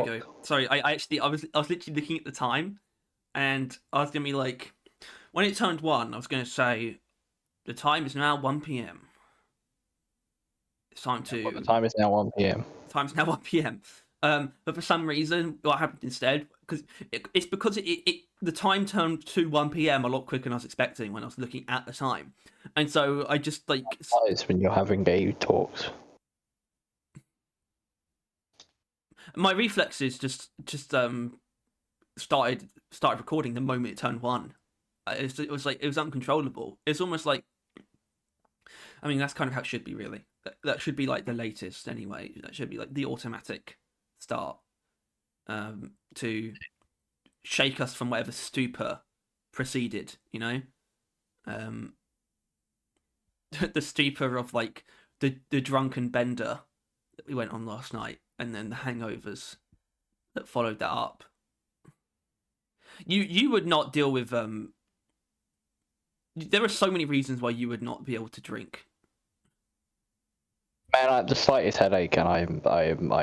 go. Sorry, I was literally looking at the time, and I was gonna be like, when it turned 1, I was gonna say, the time is now 1 p.m. It's time to. The time is now 1 p.m. Time's now 1 p.m. But for some reason, what happened instead? Because the time turned to 1 p.m. a lot quicker than I was expecting when I was looking at the time, and so I just like. It's when you're having gay talks. My reflexes just started recording the moment it turned 1. It was uncontrollable. It's almost like, I mean, that's kind of how it should be, really. That should be like the latest anyway. That should be like the automatic start, to shake us from whatever stupor preceded, you know? The stupor of like the drunken bender that we went on last night, and then the hangovers that followed that up. You would not deal with there are so many reasons why you would not be able to drink. Man, I have the slightest headache, and I'm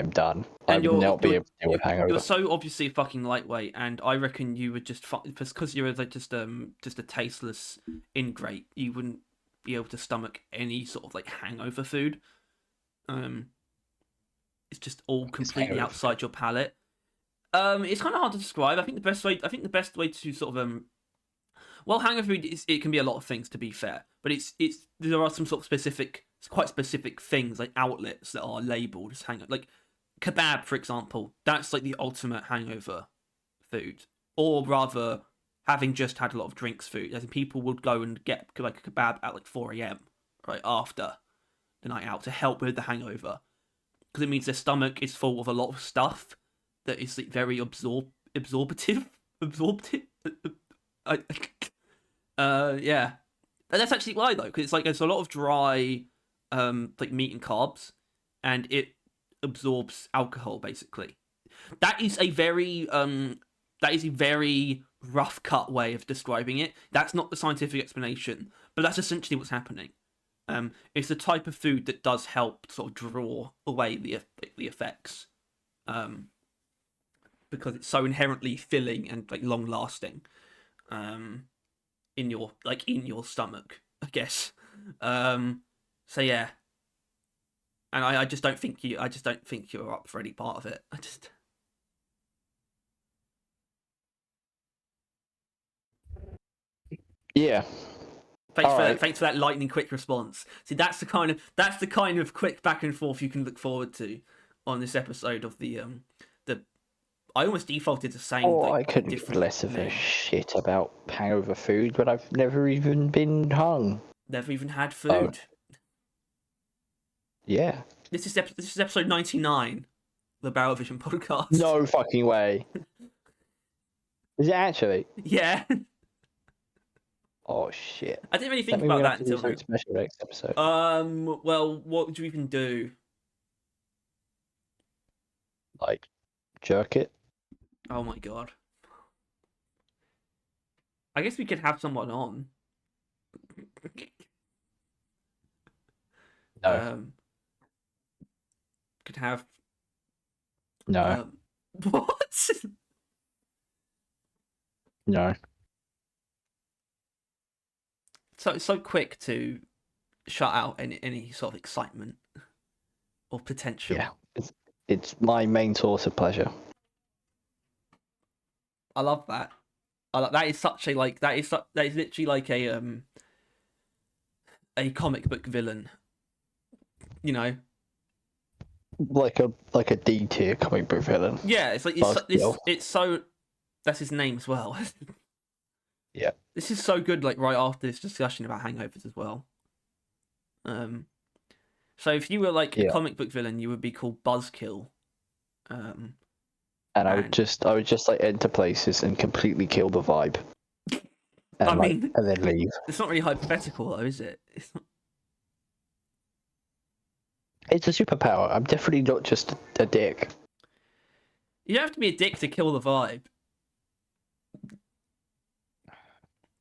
done. I would not be able to deal with hangover. You're so obviously fucking lightweight, and I reckon you would just because you're like just a tasteless ingrate. You wouldn't be able to stomach any sort of like hangover food. It's just all completely outside your palate. It's kind of hard to describe. I think the best way to sort of well, hangover food it can be a lot of things, to be fair, but there are some sort of quite specific things, like outlets that are labelled as hangover, like kebab, for example. That's like the ultimate hangover food, or rather, having just had a lot of drinks food. I think people would go and get like a kebab at like 4 a.m. right after the night out to help with the hangover, because it means their stomach is full of a lot of stuff that is like very absorptive. Yeah, and that's actually why, though, because it's like there's a lot of dry like meat and carbs, and it absorbs alcohol basically. That is a very rough cut way of describing it. That's not the scientific explanation, but that's essentially what's happening. It's the type of food that does help sort of draw away the effects, because it's so inherently filling and like long lasting, in your stomach, I guess. So yeah, and I just don't think you're up for any part of it. Yeah. Thanks for that lightning quick response. See, that's the kind of quick back and forth you can look forward to on this episode of the. I almost defaulted to saying. I couldn't give less of a shit about hangover food, but I've never even been hung. Never even had food. Yeah. This is episode 99, the Barrel Vision podcast. No fucking way. Is it actually? Yeah. Oh shit! I didn't really think about that until special next episode. Well, what would you even do? Like, jerk it. Oh my god! I guess we could have someone on. No. Could have. No. What? No. So quick to shut out any sort of excitement or potential. Yeah, it's my main source of pleasure. I love that. That is such a that is literally like a comic book villain. You know, like a D tier comic book villain. Yeah, it's like it's so. That's his name as well. Yeah. This is so good, like right after this discussion about hangovers as well. So if you were like a comic book villain, you would be called Buzzkill. And I would just like enter places and completely kill the vibe. And and then leave. It's not really hypothetical though, is it? It's a superpower. I'm definitely not just a dick. You don't have to be a dick to kill the vibe.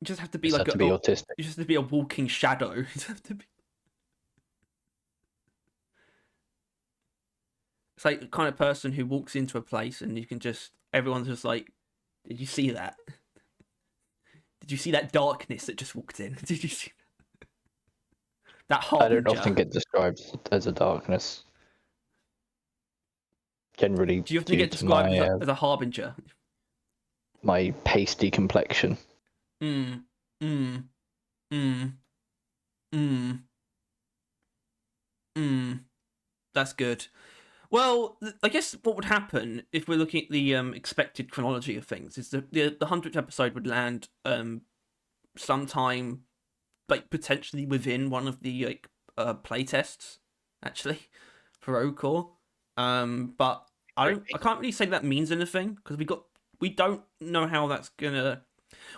You just have to be autistic. You just have to be a walking shadow. You just have to be. like the kind of person who walks into a place and you can just everyone's just like, did you see that? Did you see that darkness that just walked in? Did you see that I don't harbinger? often get described as a darkness. Generally, Do you often due get to described my as a harbinger? my pasty complexion. Mm. Mm. Mm. Mm. Mm. That's good. Well, I guess what would happen if we're looking at the expected chronology of things is the 100th episode would land sometime like potentially within one of the like playtests actually for Ocore. But I can't really say that means anything because we don't know how that's gonna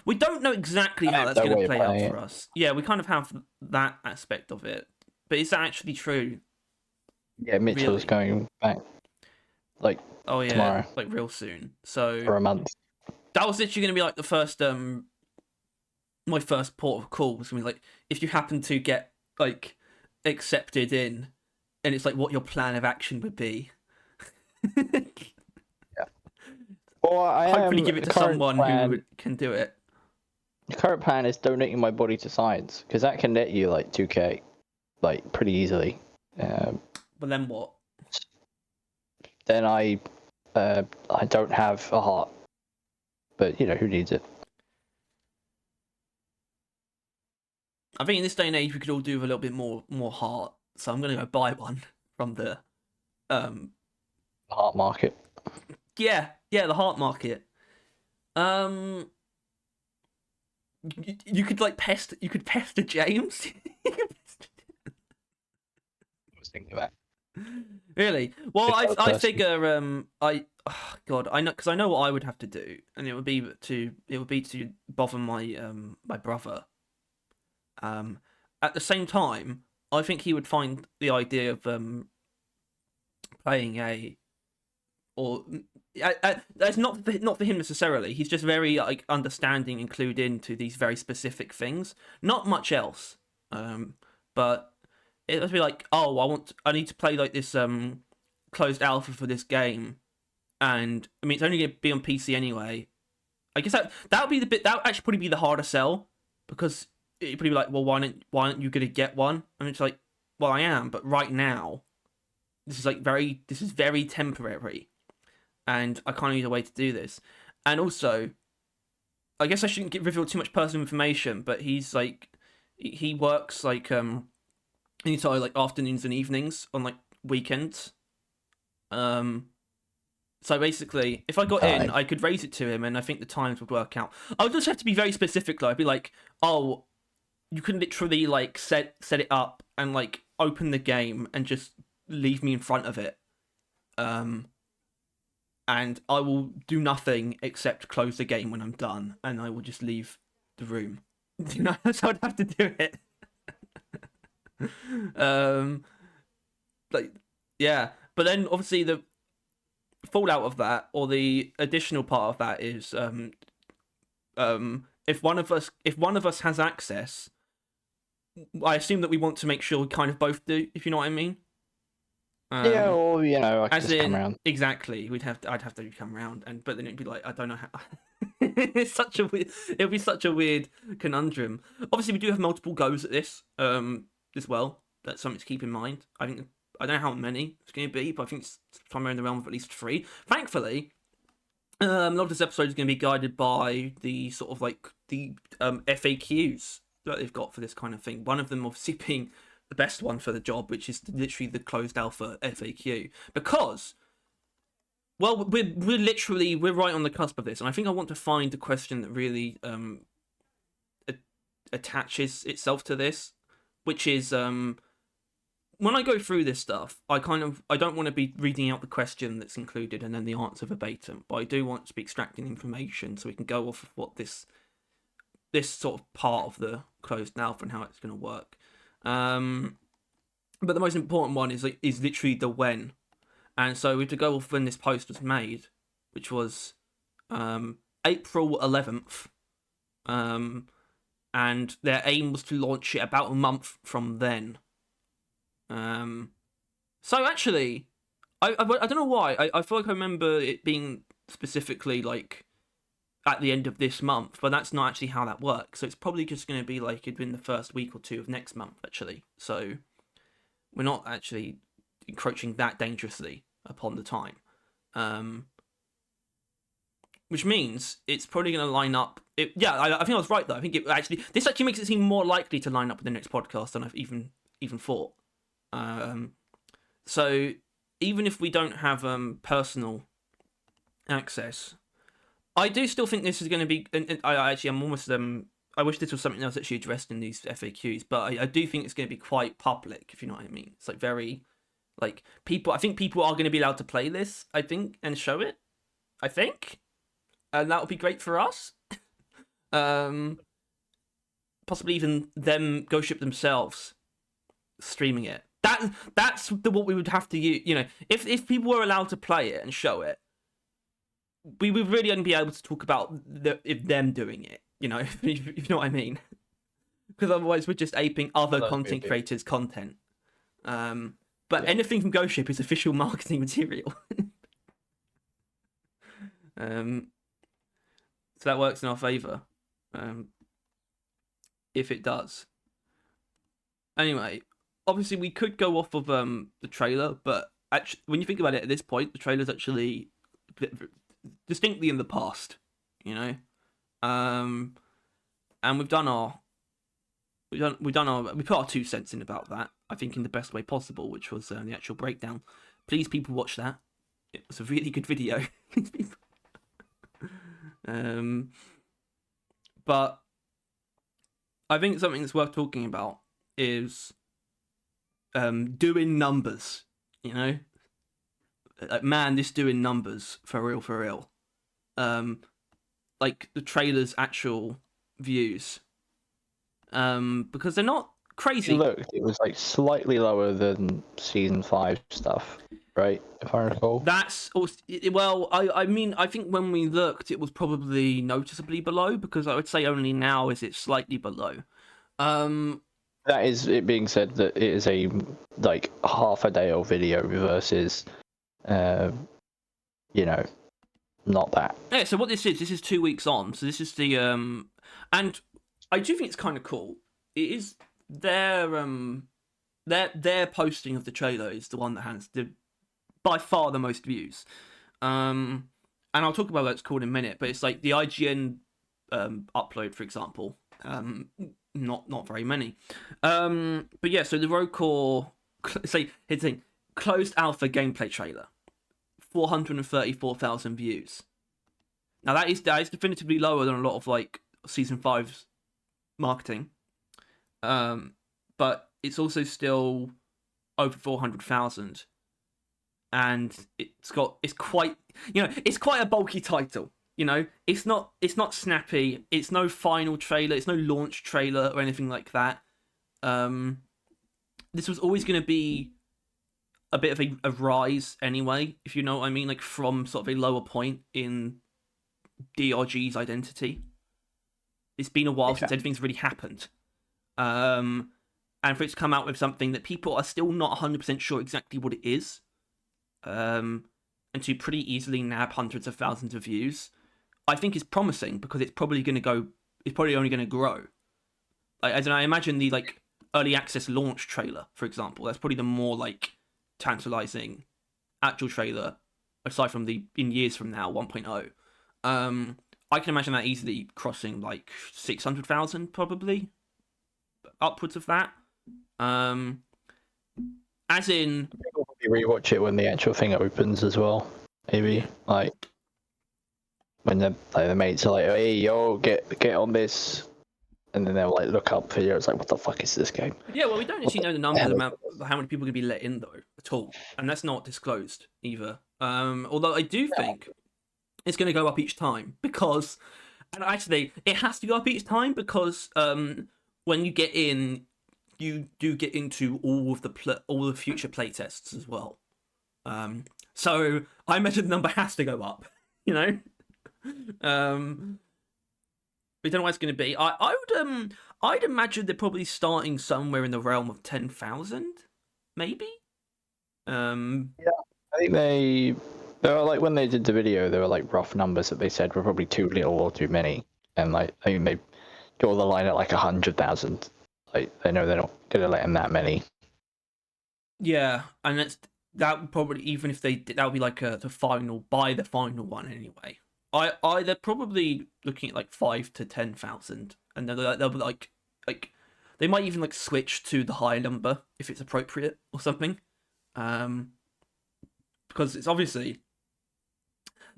we don't know exactly how that's No gonna way of play out playing for it. us. Yeah, we kind of have that aspect of it, but is that actually true? Yeah, Mitchell's Really? going back like Oh yeah, tomorrow like real soon. So for a month. that was literally gonna be like the first my first port of call was gonna be like if you happen to get like accepted in and it's like what your plan of action would be. Yeah. Well, I Hopefully am give it the to current someone who plan. can do it. The current plan is donating my body to science because that can net you like 2k, like pretty easily. But then what? Then I don't have a heart, but you know who needs it? I think in this day and age we could all do with a little bit more heart. So I'm gonna go buy one from the um The heart market. yeah, the heart market. Um you could like pester James. I was thinking about. Really? Well, Good other I person. figure God, I know because I know what I would have to do, and it would be to bother my my brother. Um, at the same time, I think he would find the idea of playing a or that's not for him necessarily. He's just very like understanding and clued into these very specific things. Not much else. But it would be like, oh, I need to play like this closed alpha for this game, and I mean it's only gonna be on PC anyway. I guess that would be the bit that would actually probably be the harder sell because it'd probably be like, well, why aren't you gonna get one? And it's like, well, I am, but right now this is very temporary, and I kind of need a way to do this. And also, I guess I shouldn't reveal too much personal information, but he's like, he works like anytime like afternoons and evenings on like weekends. Um, so basically, if I got in, Time. I could raise it to him, and I think the times would work out. I would just have to be very specific though. I'd be like, oh, you can literally like set it up and like open the game and just leave me in front of it. Um, and I will do nothing except close the game when I'm done, and I will just leave the room. You know, so I'd have to do it. um, like, yeah, but then obviously the fallout of that, or the additional part of that, is if one of us has access, I assume that we want to make sure we kind of both do, if you know what I mean. Yeah, Um, or you know, I could As just come in, around. exactly, I'd have to come around, but then it'd be like, I don't know how. It's such a weird. It would be such a weird conundrum. Obviously, we do have multiple goes at this, as well. That's something to keep in mind. I don't know how many it's going to be, but I think it's somewhere in the realm of at least 3. Thankfully, a lot of this episode is going to be guided by the sort of like the FAQs that they've got for this kind of thing. One of them obviously being the best one for the job, which is literally the closed alpha FAQ, because well, we're right on the cusp of this, and I think I want to find a question that really attaches itself to this, which is when I go through this stuff, I don't want to be reading out the question that's included and then the answer verbatim, but I do want to be extracting information so we can go off of what this sort of part of the closed alpha and how it's going to work. But the most important one is literally the when, and so we have to go off when this post was made, which was April 11th, and their aim was to launch it about a month from then. So actually, I don't know why. I feel like I remember it being specifically like at the end of this month, but that's not actually how that works. So it's probably just going to be like in the first week or two of next month, actually. So we're not actually encroaching that dangerously upon the time. Which means it's probably going to line up. I think I was right though. I think this actually makes it seem more likely to line up with the next podcast than I've even thought. So even if we don't have personal access, I do still think this is going to be. And I'm almost. I wish this was something else actually addressed in these FAQs, but I do think it's going to be quite public, if you know what I mean. It's like very, like people. I think people are going to be allowed to play this. I think and show it. I think, and that would be great for us. Possibly even them Ghost Ship themselves streaming it. That's what we would have to use. You know, if people were allowed to play it and show it, we would really only be able to talk about them doing it. You know, if you know what I mean. Because otherwise, we're just aping other content creators' content. But anything from Ghost Ship is official marketing material. So that works in our favor. If it does. Anyway, obviously we could go off of the trailer, but actually, when you think about it at this point, the trailer's actually distinctly in the past, you know. And we put our 2 cents in about that. I think in the best way possible, which was the actual breakdown. Please, people, watch that. It was a really good video. But I think something that's worth talking about is doing numbers. You know, like, man, this doing numbers for real. Like the trailer's actual views, because they're not crazy. Look, it was like slightly lower than season 5 stuff, right? If I recall. That's also, well, I mean, I think when we looked, it was probably noticeably below, because I would say only now is it slightly below. That is it being said that it is a like half a day old video versus, you know, not that. Yeah. So what this is 2 weeks on. So this is the and I do think it's kind of cool. It is their posting of the trailer is the one that has by far the most views. And I'll talk about what it's called in a minute, but it's like the IGN upload, for example. Not very many. But yeah, so the Rocore, say here's the thing, closed alpha gameplay trailer, 434,000 views. Now that is definitively lower than a lot of like season 5's marketing. But it's also still over 400,000. And it's quite a bulky title. You know, it's not snappy. It's no final trailer. It's no launch trailer or anything like that. This was always going to be a bit of a rise anyway, if you know what I mean, like from sort of a lower point in DRG's identity. It's been a while since anything's really happened. And for it to come out with something that people are still not 100% sure exactly what it is, and to pretty easily nab hundreds of thousands of views, I think is promising, because it's probably only going to grow. As I imagine the like early access launch trailer, for example, that's probably the more like tantalizing actual trailer, aside from the in years from now 1.0. I can imagine that easily crossing like 600,000, probably upwards of that. As in, People probably rewatch it when the actual thing opens as well. Maybe like when the mates are like, "Hey, yo, get on this," and then they'll like look up videos like, "What the fuck is this game?" Yeah, well, we don't actually know the numbers about how many people can be let in though at all, and that's not disclosed either. Although I do think it's going to go up each time, because, and actually it has to go up each time because when you get in, you do get into all the future playtests as well. So I imagine the number has to go up. You know. We don't know what it's going to be. I'd imagine they're probably starting somewhere in the realm of 10,000, maybe. Yeah, I think they were like when they did the video, there were like rough numbers that they said were probably too little or too many, and like I think they draw the line at like 100,000. Like they know they're not gonna let in that many. Yeah, and that would probably, even if they did, that would be like the final one anyway. They're probably looking at like 5 to 10,000, and they'll be like they might even like switch to the higher number if it's appropriate or something, because it's obviously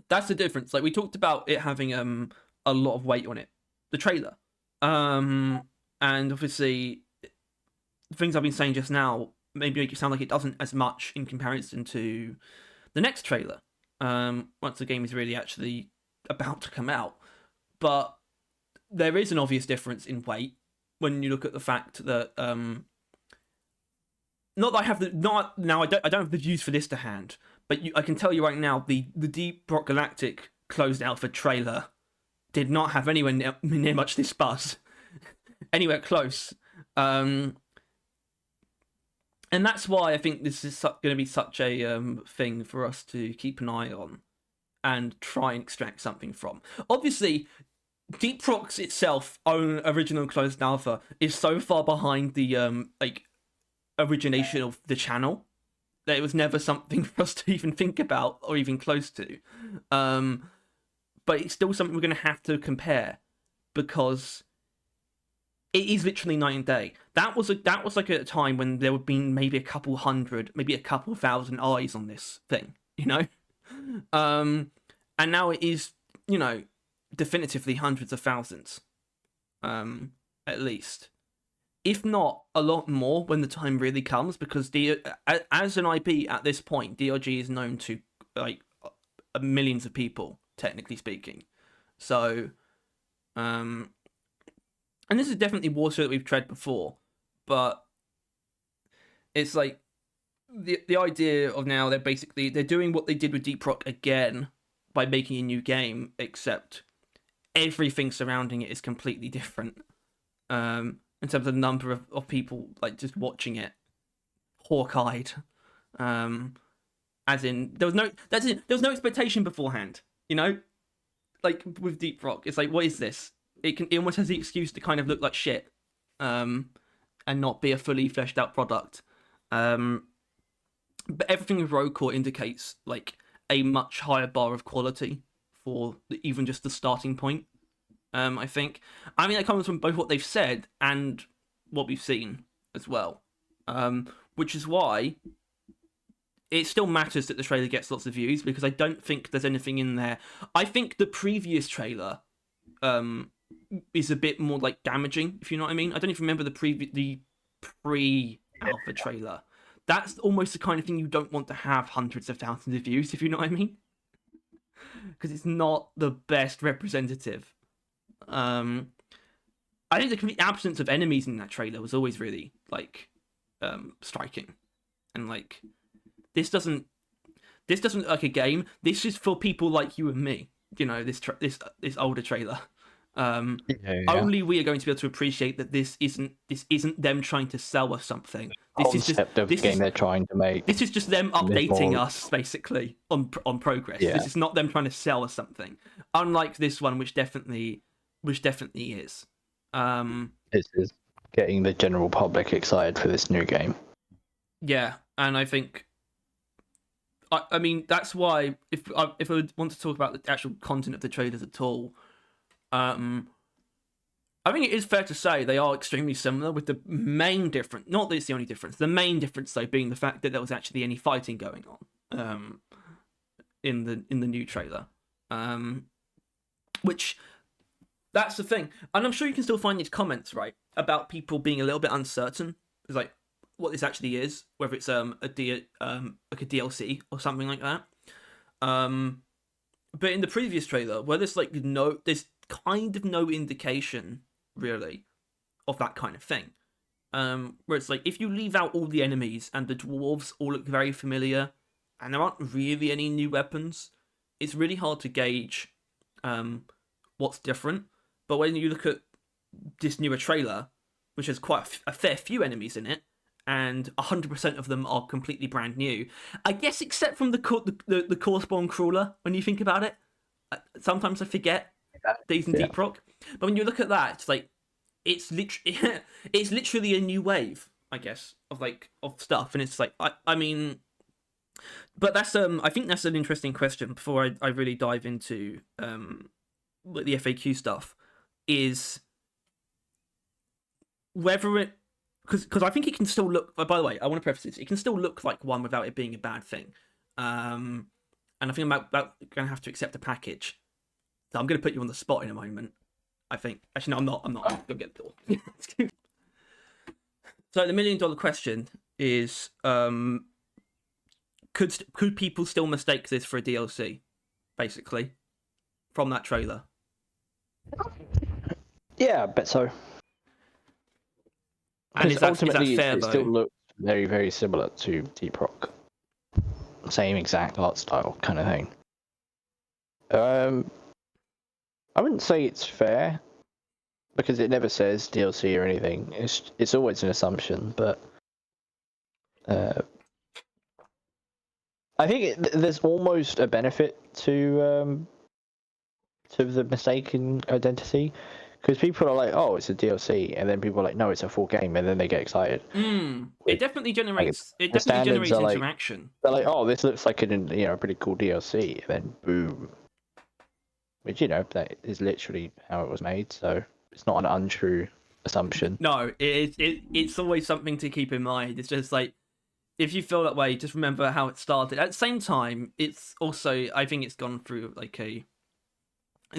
that's the difference. Like we talked about it having a lot of weight on it, the trailer, and obviously things I've been saying just now maybe make it sound like it doesn't as much in comparison to the next trailer. Once the game is really actually about to come out, but there is an obvious difference in weight when you look at the fact that not that I have the not now I don't have the views for this to hand, but I can tell you right now the Deep Rock Galactic closed alpha trailer did not have anywhere near much this buzz, anywhere close. And that's why I think this is going to be such a thing for us to keep an eye on and try and extract something from. Obviously, Deep Rock's itself own original closed alpha is so far behind the origination of the channel that it was never something for us to even think about or even close to. But it's still something we're going to have to compare because it is literally night and day. That was like a time when there would be maybe a couple hundred, maybe a couple thousand eyes on this thing, you know? And now it is, you know, definitively hundreds of thousands, at least. If not a lot more when the time really comes, because as an IP at this point, DRG is known to, like, millions of people, technically speaking. So, and this is definitely water that we've tread before, but it's like the idea of now they're doing what they did with Deep Rock again by making a new game, except everything surrounding it is completely different. In terms of the number of people like just watching it, hawk-eyed. As in there was no expectation beforehand, you know? Like with Deep Rock, it's like, what is this? It almost has the excuse to kind of look like shit, and not be a fully fleshed out product. But everything with Roadcore indicates like a much higher bar of quality for even just the starting point. I think. I mean, that comes from both what they've said and what we've seen as well. Which is why it still matters that the trailer gets lots of views, because I don't think there's anything in there. I think the previous trailer is a bit more like damaging, if you know what I mean. I don't even remember the pre-alpha trailer. That's almost the kind of thing you don't want to have hundreds of thousands of views, if you know what I mean, because it's not the best representative. I think the complete absence of enemies in that trailer was always really like striking, and like this doesn't look like a game. This is for people like you and me. You know, this older trailer. Only we are going to be able to appreciate that this isn't them trying to sell us something. This is just of the game they're trying to make. This is just them updating us basically on progress. Yeah. This is not them trying to sell us something. Unlike this one, which definitely is. This is getting the general public excited for this new game. Yeah, and I think. I mean, that's why if I want to talk about the actual content of the trailers at all, I think it is fair to say they are extremely similar, with the main difference, not that it's the only difference, the main difference though being the fact that there was actually any fighting going on in the new trailer, which that's the thing, and I'm sure you can still find these comments, right, about people being a little bit uncertain. It's like what this actually is, whether it's like a DLC or something like that. But in the previous trailer, where there's kind of no indication really of that kind of thing, where it's like if you leave out all the enemies and the dwarves all look very familiar and there aren't really any new weapons, it's really hard to gauge what's different. But when you look at this newer trailer, which has quite a fair few enemies in it, and 100% of them are completely brand new. I guess except from the core spawn crawler. When you think about it, sometimes I forget that he's in Deep Rock. But when you look at that, it's like it's literally it's literally a new wave, I guess, of stuff, and it's like I mean. But that's I think that's an interesting question before I really dive into the FAQ stuff, is whether it, because I think it can still look, by the way, I want to preface this, it can still look like one without it being a bad thing. And I think I'm about going to have to accept a package. So I'm going to put you on the spot in a moment, I think. Actually, no, I'm not. I'm going to get the door. So the $1 million question is, could people still mistake this for a DLC, basically, from that trailer? Yeah, I bet so. And is that fair, it still looks very, very similar to Deep Rock. Same exact art style kind of thing. I wouldn't say it's fair, because it never says DLC or anything. It's always an assumption, but I think there's almost a benefit to the mistaken identity, because people are like, "Oh, it's a DLC," and then people are like, "No, it's a full game," and then they get excited. It definitely generates. It definitely generates interaction. They're like, "Oh, this looks like a pretty cool DLC," and then boom. Which, that is literally how it was made, so it's not an untrue assumption. No, it's always something to keep in mind. It's just like, if you feel that way, just remember how it started. At the same time, it's also, I think it's gone through like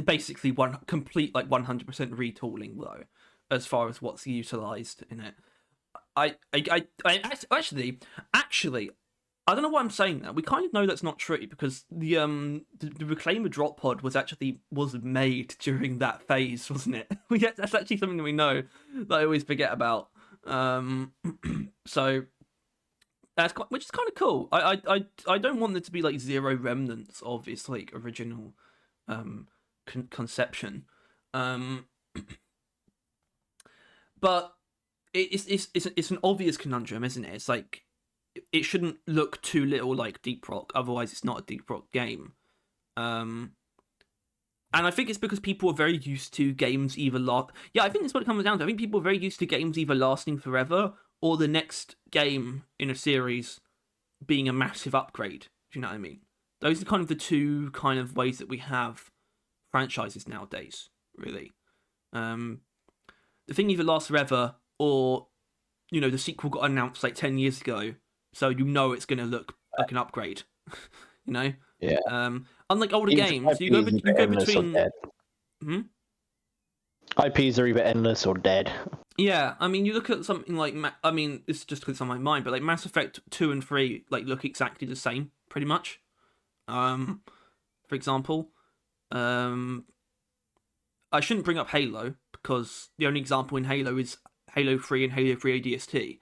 basically complete 100% retooling though, as far as what's utilized in it. I actually, I don't know why I'm saying that. We kind of know that's not true, because the Reclaimer drop pod was made during that phase, wasn't it? That's actually something that we know that I always forget about. So which is kind of cool. I don't want there to be like zero remnants of its like original conception, but it's an obvious conundrum, isn't it? It's like, it shouldn't look too little like Deep Rock, otherwise it's not a Deep Rock game. And I think it's because people are very used to games I think that's what it comes down to. I think people are very used to games either lasting forever or the next game in a series being a massive upgrade. Do you know what I mean? Those are kind of the two kind of ways that we have franchises nowadays, really. The thing either lasts forever, or the sequel got announced like 10 years ago, so it's going to look like an upgrade. Yeah. Unlike older games, you go between. IPs are either endless or dead. Yeah, I mean, you look at something like, this is just because it's on my mind, but like Mass Effect 2 and 3 like look exactly the same, pretty much. For example, I shouldn't bring up Halo, because the only example in Halo is Halo 3 and Halo 3 ADST.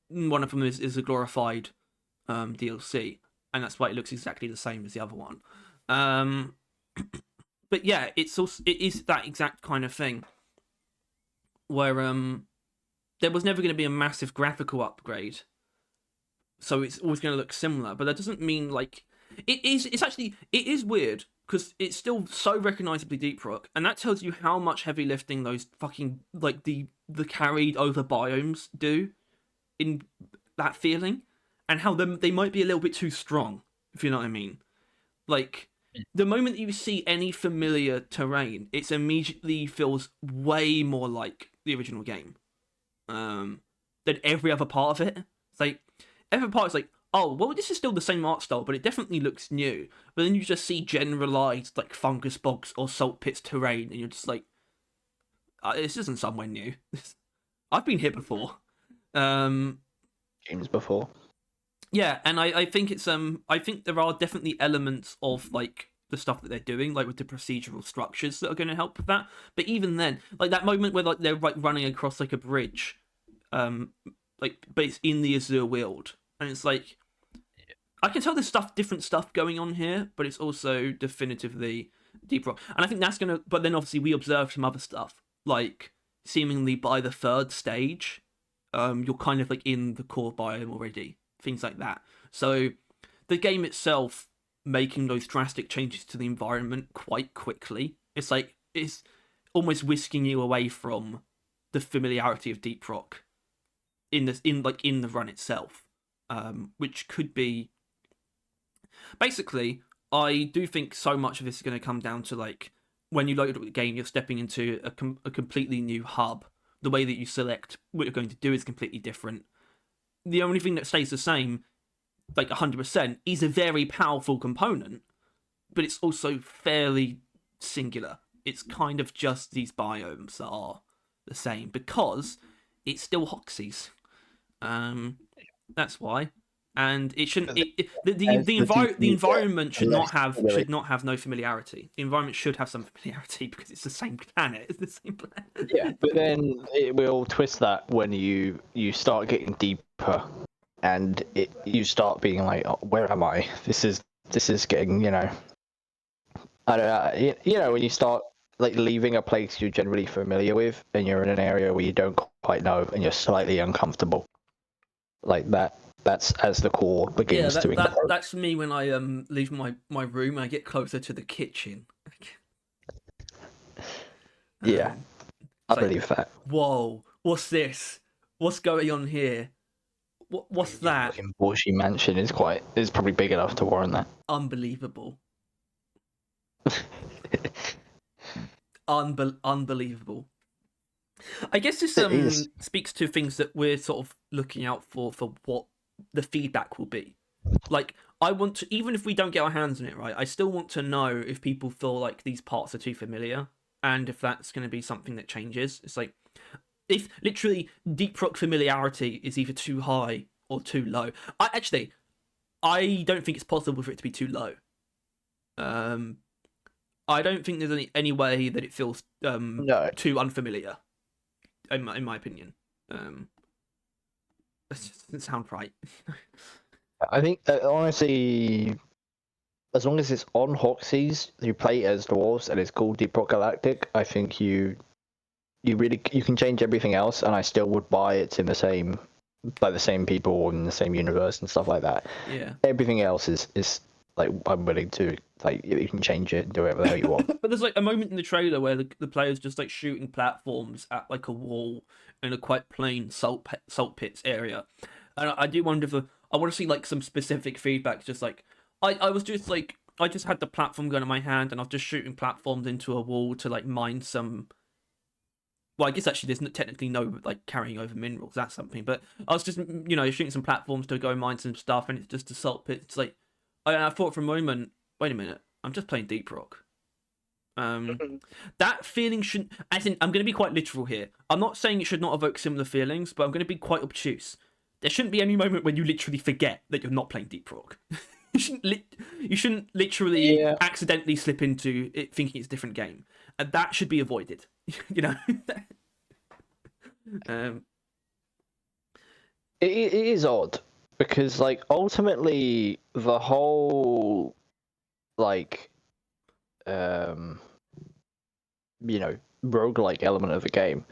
One of them is a glorified DLC, and that's why it looks exactly the same as the other one. But yeah, it is that exact kind of thing where there was never going to be a massive graphical upgrade, so it's always going to look similar. But that doesn't mean like it is. It is weird, because it's still so recognizably Deep Rock, and that tells you how much heavy lifting those fucking like the carried over biomes do in that feeling, and how they might be a little bit too strong, if you know what I mean. Like, the moment you see any familiar terrain, it immediately feels way more like the original game than every other part of it. It's like, every part is like, oh, well, this is still the same art style, but it definitely looks new. But then you just see generalized like fungus bogs or salt pits terrain, and you're just like, this isn't somewhere new. I've been here before. Games before. Yeah, and I think it's I think there are definitely elements of like the stuff that they're doing, like with the procedural structures, that are going to help with that. But even then, like that moment where like they're like running across like a bridge, but it's in the Azure world, and it's like, I can tell there's different stuff going on here, but it's also definitively Deep Rock. And I think that's gonna. But then obviously we observed some other stuff, like seemingly by the third stage, you're kind of like in the core biome already, things like that. So the game itself making those drastic changes to the environment quite quickly. It's like it's almost whisking you away from the familiarity of Deep Rock in the run itself, which could be basically. I do think so much of this is going to come down to like when you load up the game, you're stepping into a completely new hub. The way that you select what you're going to do is completely different. The only thing that stays the same, like 100%, is a very powerful component, but it's also fairly singular. It's kind of just these biomes that are the same because it's still Hoxies. That's why, and it shouldn't. The environment should not have no familiarity. The environment should have some familiarity because it's the same planet. It's the same planet. Yeah, but then it will twist that when you start getting deeper, and you start being like, oh, where am I? This is getting, I don't know. When you start like leaving a place you're generally familiar with, and you're in an area where you don't quite know, and you're slightly uncomfortable, like that. That's as the core begins to encroach. That's me when I leave my room and I get closer to the kitchen. Yeah, I believe that. Whoa, what's this? What's going on here? What's that? Fucking Borschi mansion is probably big enough to warrant that. Unbelievable. Unbelievable. I guess this speaks to things that we're sort of looking out for what the feedback will be. Like, I want to, even if we don't get our hands on it, right, I still want to know if people feel like these parts are too familiar, and if that's going to be something that changes. It's like, if literally Deep Rock familiarity is either too high or too low. I don't think it's possible for it to be too low. I don't think there's any way that it feels too unfamiliar, in my opinion. That just doesn't sound right. I think honestly, as long as it's on Hoxies, you play as dwarves and it's called Deep Rock Galactic, I think you can change everything else, and I still would buy it's in the same people in the same universe and stuff like that. Yeah. Everything else is like, I'm willing to, like, you can change it and do whatever the hell you want. But there's like a moment in the trailer where the player's just like shooting platforms at like a wall in a quite plain salt pits area, and I do wonder if I want to see like some specific feedback. Just like I was just like, I just had the platform gun in my hand and I was just shooting platforms into a wall to like mine some. Well, I guess actually there's technically no like carrying over minerals. That's something, but I was just shooting some platforms to go mine some stuff, and it's just a salt pit. It's like I thought for a moment, wait a minute, I'm just playing Deep Rock. That feeling shouldn't. I think I'm going to be quite literal here. I'm not saying it should not evoke similar feelings, but I'm going to be quite obtuse. There shouldn't be any moment when you literally forget that you're not playing Deep Rock. You shouldn't literally accidentally slip into it thinking it's a different game, and that should be avoided. It is odd because, like, ultimately the whole like roguelike element of the game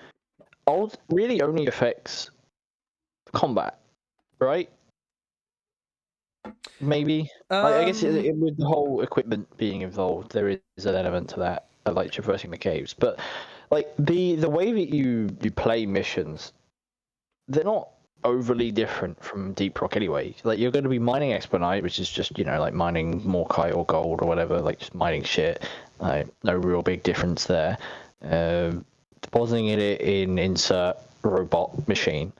really only affects combat, right? Maybe. I guess with the whole equipment being involved, there is an element to that, like traversing the caves. But like the way that you play missions, they're not overly different from Deep Rock anyway. Like, you're going to be mining Exponite, which is just like mining Morkite or gold or whatever, like just mining shit. No real big difference there. Depositing it in insert robot machine,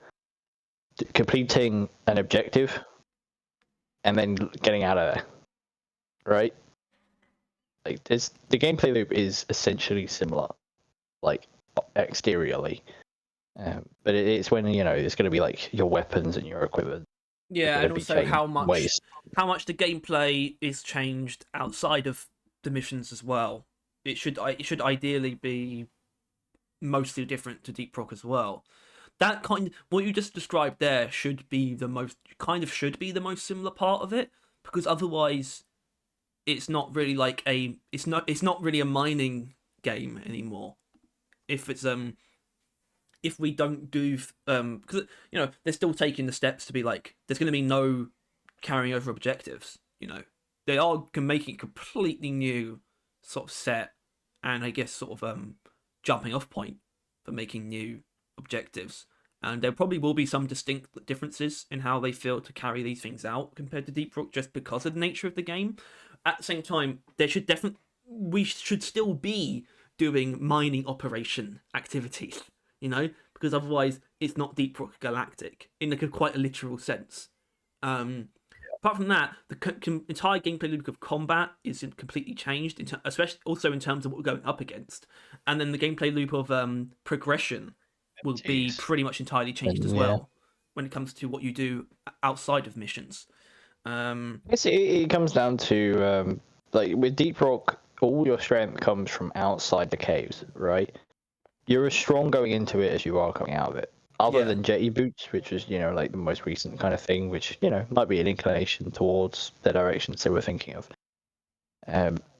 completing an objective, and then getting out of there, right? Like, the gameplay loop is essentially similar, like exteriorly, but it's when it's going to be like your weapons and your equipment. Yeah, and also how much the gameplay is changed outside of the missions as well. It should ideally be mostly different to Deep Rock as well. That what you just described there should be the most similar part of it, because otherwise it's not really like it's not really a mining game anymore. If it's if we don't do because they're still taking the steps to be like there's going to be no carrying over objectives. They are making a completely new sort of set, and I guess sort of jumping off point for making new objectives. And there probably will be some distinct differences in how they feel to carry these things out compared to Deep Rock, just because of the nature of the game. At the same time, we should still be doing mining operation activities, because otherwise it's not Deep Rock Galactic in like quite a literal sense. Apart from that, the entire gameplay loop of combat is completely changed, especially also in terms of what we're going up against, and then the gameplay loop of progression will be pretty much entirely changed as well when it comes to what you do outside of missions. I guess it comes down to like with Deep Rock, all your strength comes from outside the caves, right? You're as strong going into it as you are coming out of it. Other than jetty boots, which was like the most recent kind of thing, which might be an inclination towards the directions they were thinking of.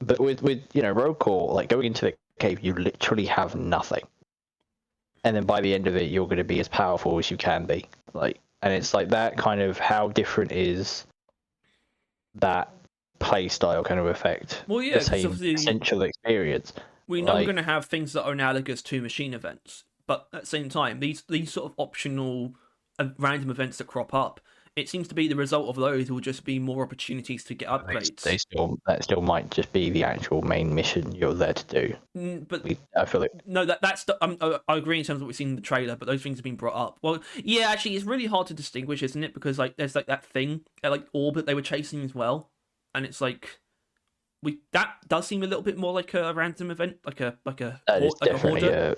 But with road core, like going into the cave, you literally have nothing, and then by the end of it, you're going to be as powerful as you can be. And it's like that kind of how different is that play style kind of affect the same essential experience. We know we're going to have things that are analogous to machine events, but at the same time, these sort of optional random events that crop up, it seems to be the result of those will just be more opportunities to get upgrades. That still might just be the actual main mission you're there to do. But I feel like that's I agree in terms of what we've seen in the trailer, but those things have been brought up. Well, yeah, actually, it's really hard to distinguish, isn't it? Because there's that thing, orb that they were chasing as well, and it's like that does seem a little bit more like a random event, like a hoarder.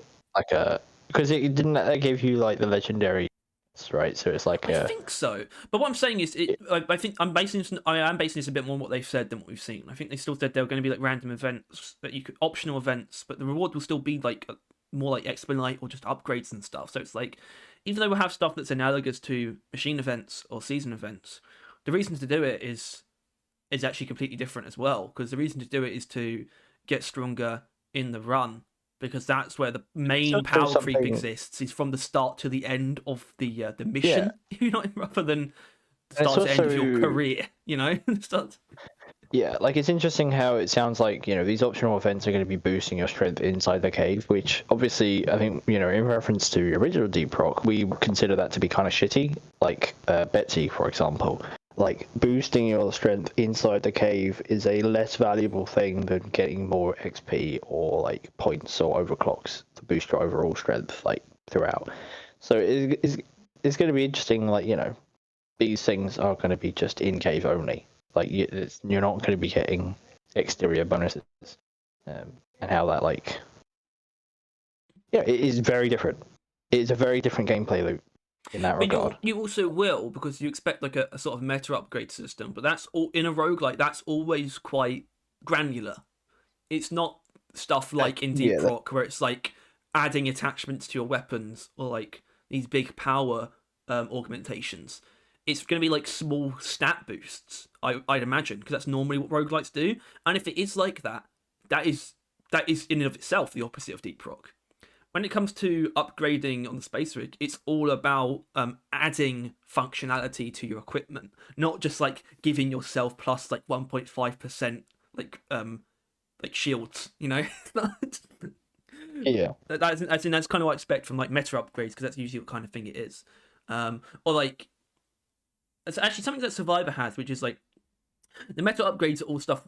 Because it didn't that give you the legendary, right? So it's I think so. But what I'm saying is, I think I am basing this a bit more on what they've said than what we've seen. I think they still said they were going to be random events that optional events, but the reward will still be more like expedite or just upgrades and stuff. So it's even though we'll have stuff that's analogous to machine events or season events, the reason to do it is actually completely different as well. Because the reason to do it is to get stronger in the run. Because that's where the main power creep exists, is from the start to the end of the mission, rather than the start to end of your career, Yeah, it's interesting how it sounds like, these optional events are going to be boosting your strength inside the cave, which obviously, I think, in reference to original Deep Rock, we consider that to be kind of shitty, Betsy, for example. Boosting your strength inside the cave is a less valuable thing than getting more XP or points or overclocks to boost your overall strength throughout. So it's going to be interesting. These things are going to be just in cave only. You're not going to be getting exterior bonuses, and how that it is very different. It is a very different gameplay loop. In that regard. You also will, because you expect a sort of meta upgrade system, but that's all in a roguelike. That's always quite granular. It's not stuff like in Deep Rock where it's adding attachments to your weapons or these big power augmentations. It's going to be small stat boosts, I'd imagine, because that's normally what roguelikes do. And if it is like that, that is in and of itself the opposite of Deep Rock. When it comes to upgrading on the space rig, it's all about adding functionality to your equipment, not just giving yourself plus 1.5% shields. Yeah. That's kind of what I expect from meta upgrades, because that's usually what kind of thing it is. Or it's actually something that Survivor has, which is the meta upgrades are all stuff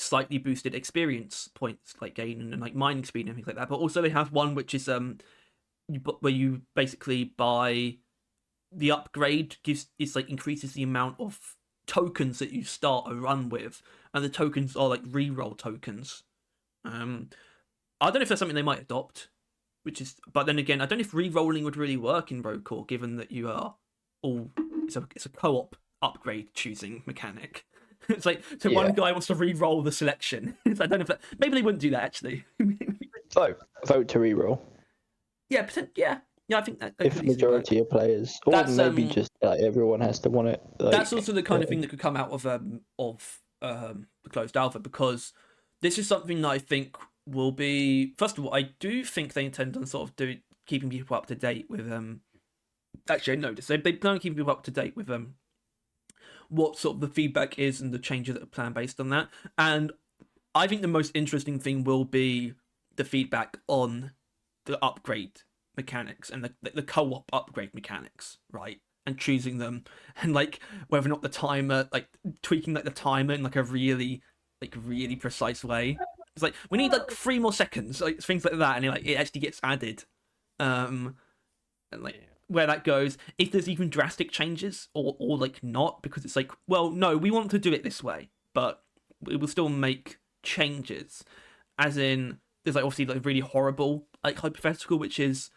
slightly boosted experience points gain and mining speed and things like that. But also they have one which is where you basically buy the upgrade increases the amount of tokens that you start a run with, and the tokens are reroll tokens. I don't know if that's something they might adopt, but then again, I don't know if rerolling would really work in Road Core, given that you are all it's a co-op upgrade choosing mechanic. It's one guy wants to re-roll the selection. I don't know if maybe they wouldn't do that actually. Vote to re-roll. Yeah, I think that if majority of players, or maybe just everyone has to want it. That's also the kind of thing that could come out of the closed alpha, because this is something that I think will be. First of all, I do think they intend on sort of keeping people up to date with Actually, I noticed they plan on keeping people up to date with what sort of the feedback is and the changes that are planned based on that. And I think the most interesting thing will be the feedback on the upgrade mechanics and the co-op upgrade mechanics, right? And choosing them, and like whether or not the timer, like tweaking like the timer in like a really precise way. It's like we need like 3 more seconds, like things like that, and it actually gets added. And like where that goes, if there's even drastic changes or like not, because it's like, well, no, we want to do it this way, but we will still make changes. As in, there's like obviously like really horrible like hypothetical, which is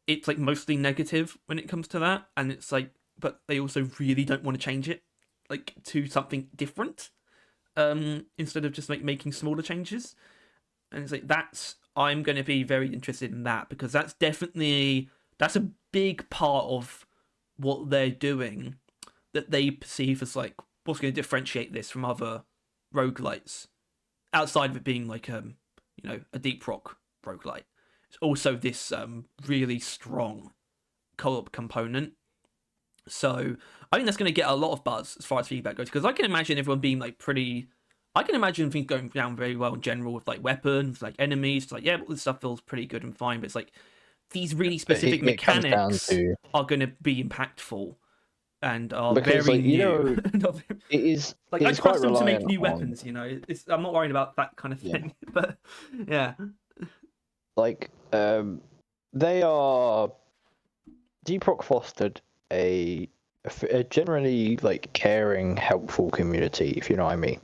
it's like mostly negative when it comes to that, and it's like, but they also really don't want to change it like to something different, instead of just like making smaller changes. And it's like I'm going to be very interested in that, because that's a big part of what they're doing that they perceive as like what's going to differentiate this from other roguelites, outside of it being like a deep rock roguelite. It's also this really strong co-op component. So I think that's going to get a lot of buzz as far as feedback goes, because I can imagine everyone being like I can imagine things going down very well in general with like weapons, like enemies. It's like, yeah, this stuff feels pretty good and fine, but it's like these really specific mechanics are going to be impactful and are because, very like, new. It is like, I trust them to make new on... weapons. I'm not worried about that kind of thing. Yeah. But yeah, like they are. Deep Rock fostered a generally like caring, helpful community, if you know what I mean.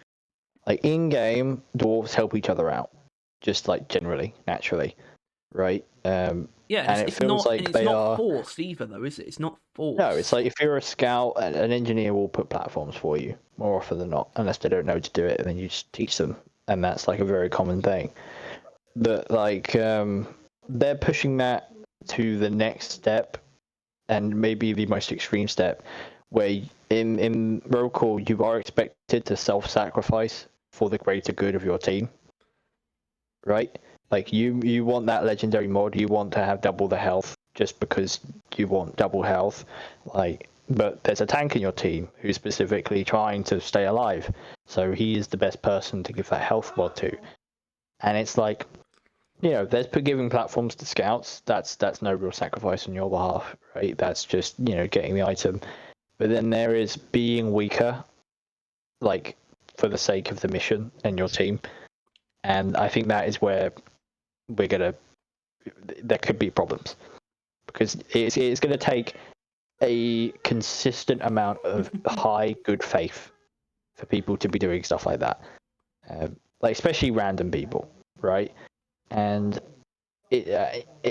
Like in game, dwarves help each other out, just like generally, naturally, right? yeah, and it feels like it's they not are forced either, though, is it? It's not forced. No, it's like if you're a scout, an engineer will put platforms for you more often than not, unless they don't know to do it, and then you just teach them, and that's like a very common thing. But like they're pushing that to the next step, and maybe the most extreme step, where in roll call you are expected to self-sacrifice for the greater good of your team, right? Like you want that legendary mod, you want to have double the health just because you want double health, like, but there's a tank in your team who's specifically trying to stay alive, so he is the best person to give that health mod to. And it's like, there's giving platforms to scouts. That's no real sacrifice on your behalf, right? That's just, getting the item. But then there is being weaker, like, for the sake of the mission and your team. And I think that is where there could be problems. Because it's going to take a consistent amount of high good faith for people to be doing stuff like that. Like, especially random people, right? And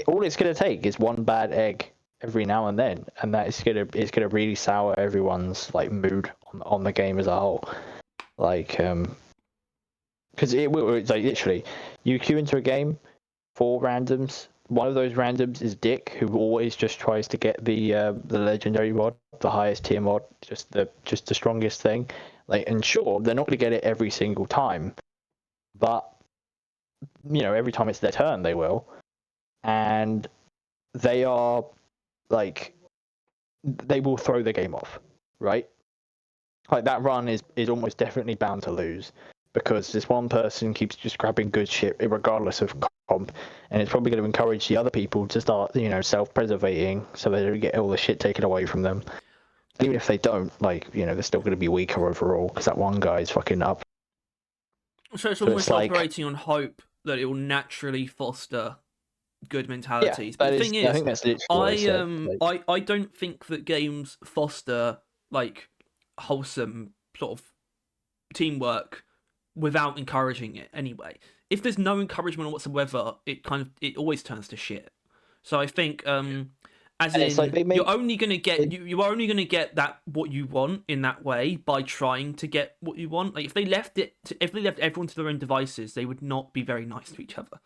all it's going to take is one bad egg every now and then, and that is gonna really sour everyone's like mood on the game as a whole. Like, because it's like literally, you queue into a game for randoms. One of those randoms is Dick, who always just tries to get the legendary mod, the highest tier mod, just the strongest thing. Like, and sure, they're not going to get it every single time, but every time it's their turn, they will. And they are, like, they will throw the game off, right? Like, that run is almost definitely bound to lose, because this one person keeps just grabbing good shit regardless of comp, and it's probably going to encourage the other people to start, self-preservating, so they don't get all the shit taken away from them. Even if they don't, like, they're still going to be weaker overall, because that one guy is fucking up. So it's almost operating on hope that it will naturally foster good mentalities. Yeah, but the thing is, I think that's literally what I said. I don't think that games foster like wholesome sort of teamwork without encouraging it anyway. If there's no encouragement whatsoever, it always turns to shit. So I think as in, like you're only gonna get that what you want in that way by trying to get what you want. Like if they left everyone to their own devices, they would not be very nice to each other.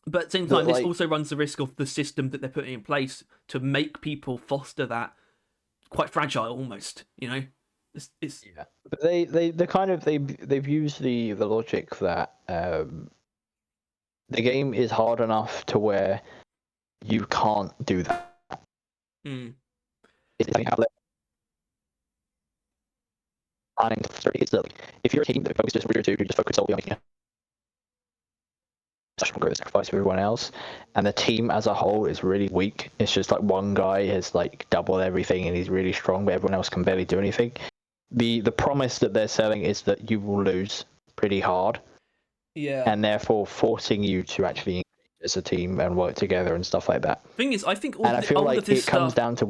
But at the same time, this also runs the risk of the system that they're putting in place to make people foster that quite fragile, almost. It's yeah. But they've used the logic that the game is hard enough to where you can't do that. Mm. If you have planning it's that if you're a team that focuses just really who just focus solely on such a sacrifice for everyone else, and the team as a whole is really weak. It's just like one guy has like doubled everything and he's really strong, but everyone else can barely do anything. The promise that they're selling is that you will lose pretty hard, and therefore forcing you to actually engage as a team and work together and stuff like that. Thing is, I think I feel all like of this it comes stuff... down to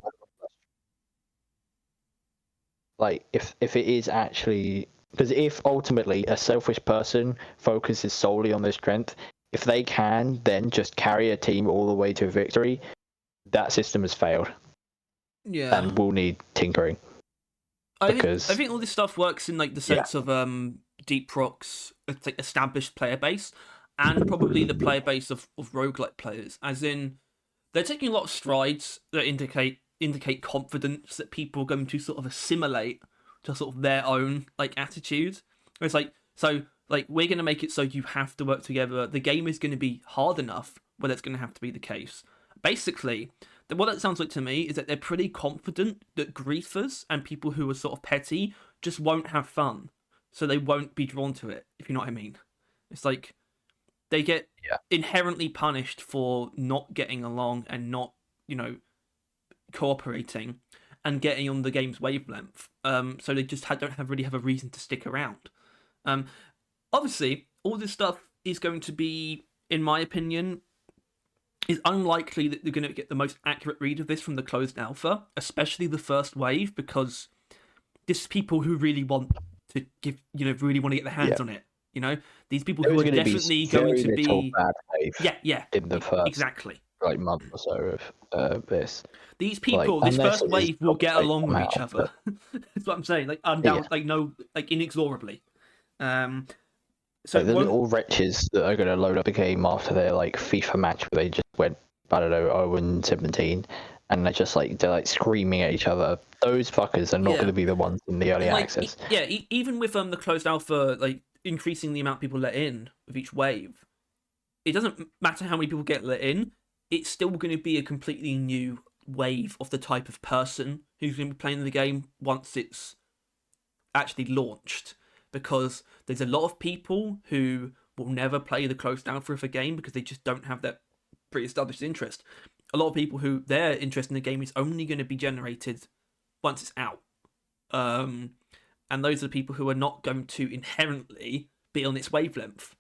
like if it is actually, because if ultimately a selfish person focuses solely on their strength, if they can then just carry a team all the way to victory, that system has failed. Yeah. And will need tinkering. I think all this stuff works in like the sense of Deep Rock's like established player base, and probably the player base of roguelike players. As in, they're taking a lot of strides that indicate confidence that people are going to sort of assimilate to sort of their own like attitude. It's like, so like, we're going to make it so you have to work together. The game is going to be hard enough where that's going to have to be the case. Basically, what that sounds like to me is that they're pretty confident that griefers and people who are sort of petty just won't have fun, so they won't be drawn to it, if you know what I mean. It's like they get inherently punished for not getting along and not, cooperating and getting on the game's wavelength. So they just don't really have a reason to stick around. Obviously, all this stuff is going to be, in my opinion, is unlikely that they're going to get the most accurate read of this from the closed alpha, especially the first wave, because this is people who really want to really want to get their hands on it. These people who are definitely going to be bad faith in the first exactly month or so of this. These people, this first wave will get along with each other. That's what I'm saying. Inexorably. So the little wretches that are going to load up a game after their FIFA match where they just went, I don't know, 0-17, and they're screaming at each other. Those fuckers are not going to be the ones in the early access. Even with the closed alpha, increasing the amount people let in with each wave, it doesn't matter how many people get let in. It's still going to be a completely new wave of the type of person who's going to be playing the game once it's actually launched, because there's a lot of people who will never play the closed alpha of a game because they just don't have that pre-established interest. A lot of people who their interest in the game is only going to be generated once it's out, and those are the people who are not going to inherently be on its wavelength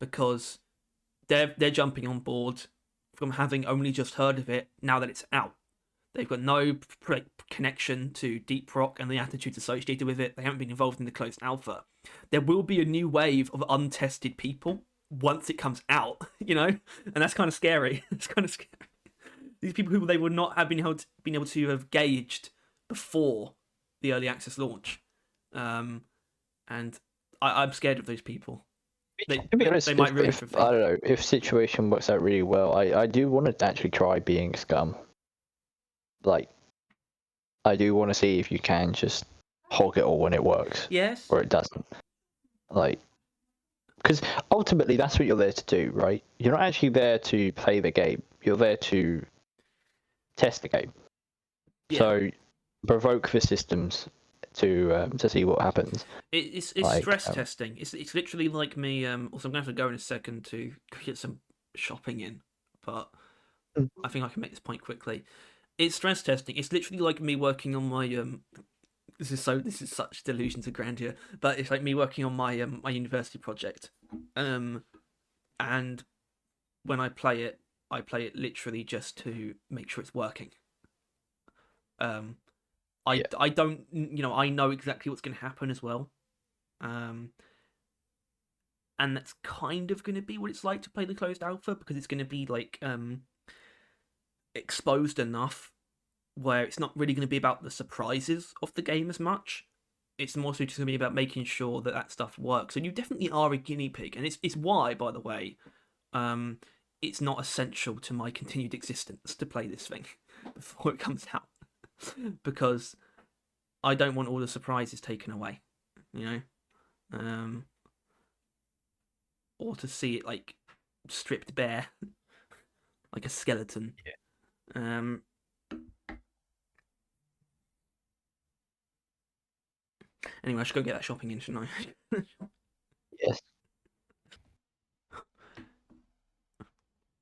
because they're jumping on board from having only just heard of it now that it's out. They've got no connection to Deep Rock and the attitudes associated with it. They haven't been involved in the closed alpha. There will be a new wave of untested people once it comes out, and that's kind of scary. It's kind of scary. These people who they would not have been able to have gauged before the early access launch, and I'm scared of those people. To be honest, might ruin everything. I don't know, if situation works out really well, I do want to actually try being scum. I do want to see if you can just hog it all when it works. Yes. Or it doesn't. Because ultimately that's what you're there to do, right? You're not actually there to play the game. You're there to test the game. Yeah. So provoke the systems to see what happens. It's stress testing. It's literally like me. Also, I'm going to have to go in a second to get some shopping in, but I think I can make this point quickly. It's stress testing. It's literally like me working on my This is such delusions of grandeur, but it's like me working on my my university project, and when I play it literally just to make sure it's working. I don't, I know exactly what's going to happen as well, and that's kind of going to be what it's like to play the closed alpha, because it's going to be exposed enough where it's not really going to be about the surprises of the game as much. It's more so just going to be about making sure that stuff works. And you definitely are a guinea pig, and it's why, by the way, it's not essential to my continued existence to play this thing before it comes out, because I don't want all the surprises taken away, or to see it stripped bare. like a skeleton. Anyway, I should go get that shopping in, shouldn't I? Yes.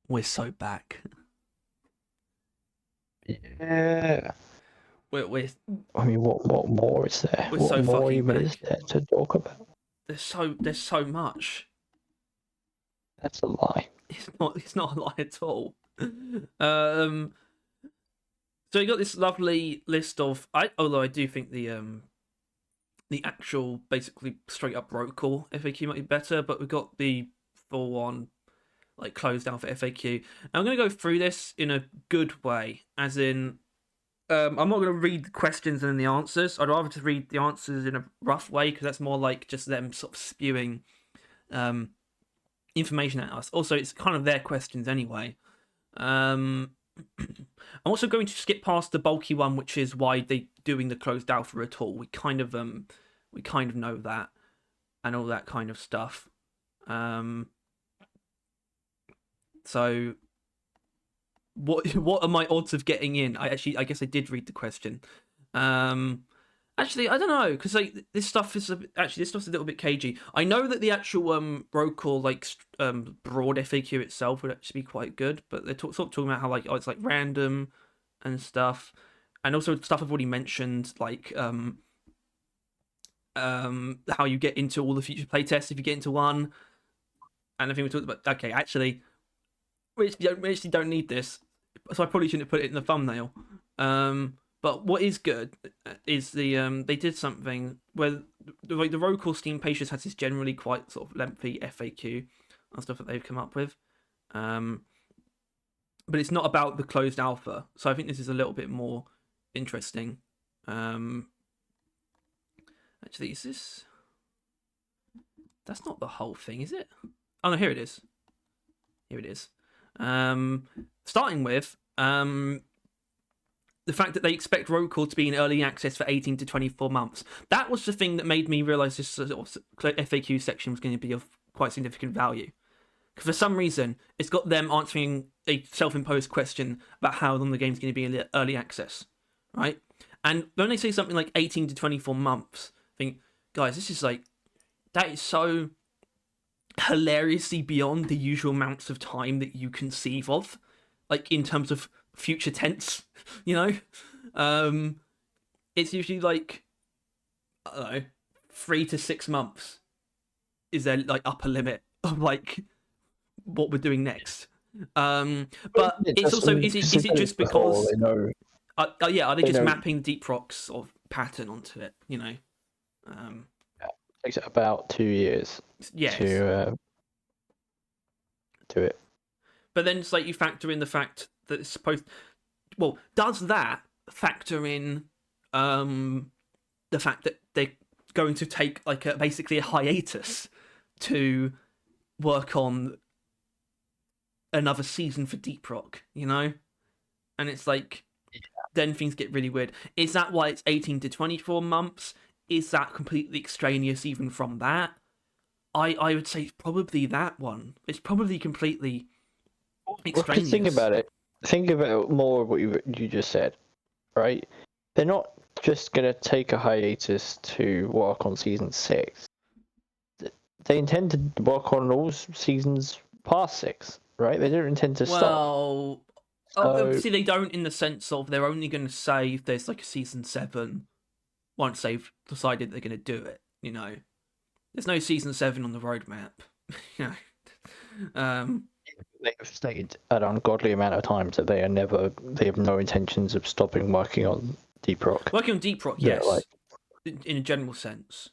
We're so back. Yeah. We're I mean, what more is there? We're What so more fucking even back. is there to talk about? There's so much. That's a lie. It's not a lie at all. So you got this lovely list of although I do think the actual basically straight up roll FAQ might be better, but we've got the full on like closed alpha FAQ. And I'm gonna go through this in a good way, as in I'm not going to read the questions and then the answers. I'd rather just read the answers in a rough way, because that's more like just them sort of spewing information at us. Also, it's kind of their questions anyway. I'm also going to skip past the bulky one, which is why they doing the closed alpha at all. We kind of know that, and all that kind of stuff. So what are my odds of getting in? I guess I did read the question. Actually, I don't know, because like this stuff's a little bit cagey. I know that the actual roll like broad FAQ itself would actually be quite good, but they're sort of talking about how like it's like random and stuff, and also stuff I've already mentioned, like how you get into all the future playtests if you get into one, and I think we talked about actually we actually don't need this, so I probably shouldn't have put it in the thumbnail. But what is good is the they did something where like the roll Steam pages has this generally quite sort of lengthy FAQ and stuff that they've come up with, but it's not about the closed alpha, so I think this is a little bit more interesting. Actually, is this? That's not the whole thing, is it? Oh no, here it is. Here it is. Starting with the fact that they expect roll to be in early access for 18 to 24 months. That was the thing that made me realise this sort of FAQ section was going to be of quite significant value. Because for some reason, it's got them answering a self-imposed question about how long the game's going to be in early access, right? And when they say something like 18 to 24 months, I think, guys, this is like, that is so hilariously beyond the usual amounts of time that you conceive of, like in terms of future tense, you know. It's usually like, I don't know, 3 to 6 months is their like upper limit of like what we're doing next. But it's also, is it just because yeah, are they just mapping Deep Rock's sort of pattern onto it, you know? It takes about 2 years to do it. But then it's like you factor in the fact that it's supposed. Well, does that factor in the fact that they're going to take like basically a hiatus to work on another season for Deep Rock, you know? And it's like, then things get really weird. Is that why it's 18 to 24 months? Is that completely extraneous even from that? I would say probably that one. It's probably completely extraneous. Well, think about it. Think about more of what you just said, right? They're not just going to take a hiatus to work on season 6. They intend to work on all seasons past 6, right? They don't intend to stop. Well, obviously they don't, in the sense of they're only going to say if there's like a season 7 once they've decided they're going to do it, you know? There's no season 7 on the roadmap, you know? They have stated an ungodly amount of times that they have no intentions of stopping working on Deep Rock. Working on Deep Rock, yes, like, in a general sense.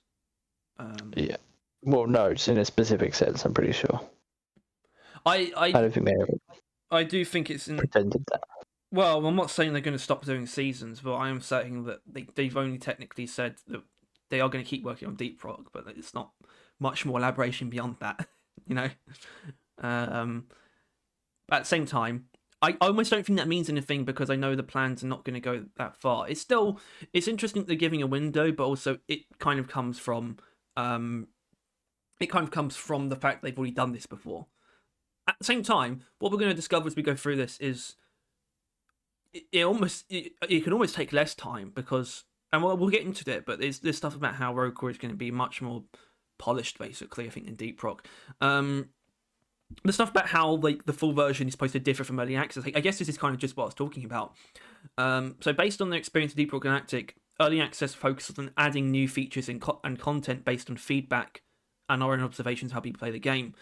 Yeah. Well, no, it's in a specific sense. I'm pretty sure. I don't think they ever. I do think it's pretended that. Well, I'm not saying they're going to stop doing seasons, but I am saying that they've only technically said that they are going to keep working on Deep Rock, but it's not much more elaboration beyond that, you know. At the same time, I almost don't think that means anything, because I know the plans are not going to go that far. It's interesting that they're giving a window, but also it kind of comes from the fact they've already done this before. at the same time, what we're going to discover as we go through this is it can almost take less time because, and we'll get into it, but there's stuff about how Rogue Core is going to be much more polished, basically, I think, than Deep Rock. The stuff about how like the full version is supposed to differ from early access, I guess this is kind of just what I was talking about. So based on their experience of Deep Rock Galactic, early access focuses on adding new features and content based on feedback and our own observations of how people play the game.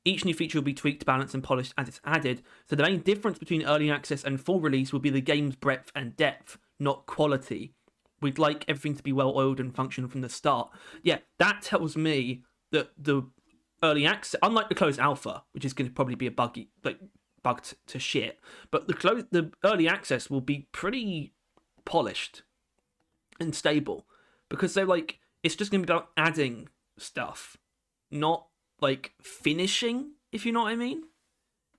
Each new feature will be tweaked, balanced, and polished as it's added. So the main difference between early access and full release will be the game's breadth and depth, not quality. We'd like everything to be well-oiled and functional from the start. Yeah, that tells me that the early access, unlike the closed alpha, which is going to probably be a bugged to shit, but the early access will be pretty polished and stable because they're like, it's just going to be about adding stuff, not like finishing, if you know what I mean.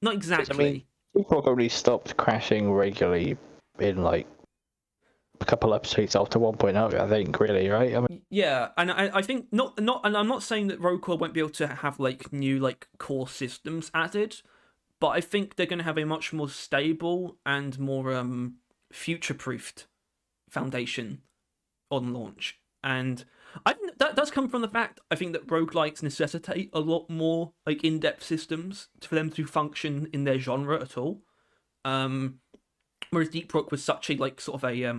Not exactly. I mean, people probably stopped crashing regularly in like a couple episodes after 1.0, I think, really, right? I mean, yeah, and I think not, and I'm not saying that Rogue Core won't be able to have like new like core systems added, but I think they're going to have a much more stable and more future-proofed foundation on launch. And I think that does come from the fact, I think, that roguelikes necessitate a lot more like in-depth systems for them to function in their genre at all. Whereas Deep Rock was such a like sort of a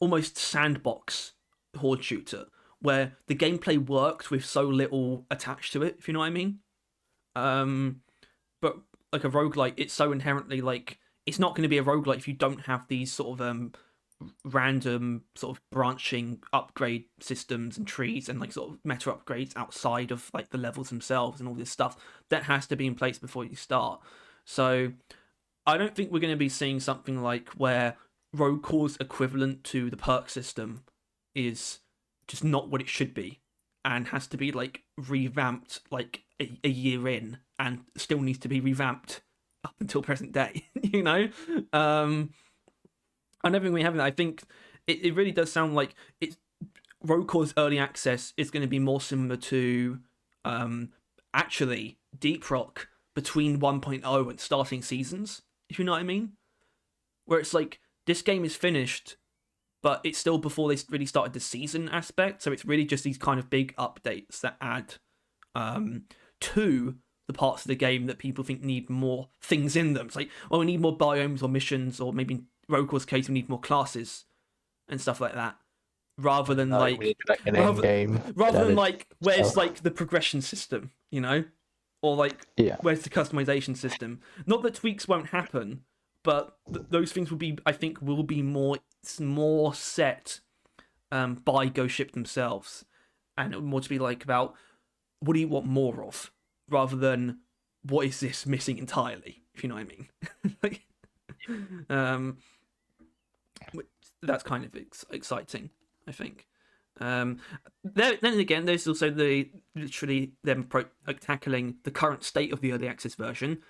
almost sandbox horde shooter where the gameplay worked with so little attached to it, if you know what I mean. But like a roguelike, it's so inherently like, it's not going to be a roguelike if you don't have these sort of random sort of branching upgrade systems and trees and like sort of meta upgrades outside of like the levels themselves and all this stuff that has to be in place before you start. So I don't think we're going to be seeing something like where Rogue Core's equivalent to the perk system is just not what it should be and has to be like revamped like a year in and still needs to be revamped up until present day, you know? I don't think we have that. I think it really does sound like it's Rogue Core's early access is going to be more similar to actually Deep Rock between 1.0 and starting seasons, if you know what I mean. Where it's like, this game is finished, but it's still before they really started the season aspect, so it's really just these kind of big updates that add to the parts of the game that people think need more things in them. It's like, well, we need more biomes or missions, or maybe in Rogue Core's case, we need more classes and stuff like that. Rather than like rather than like where's like the progression system, you know? Or like where's the customization system? Not that tweaks won't happen, but those things will be, I think, will be more set by Ghost Ship themselves, and it will more to be like about what do you want more of, rather than what is this missing entirely, if you know what I mean. That's kind of exciting, I think. Then again, there's also literally them tackling the current state of the early access version.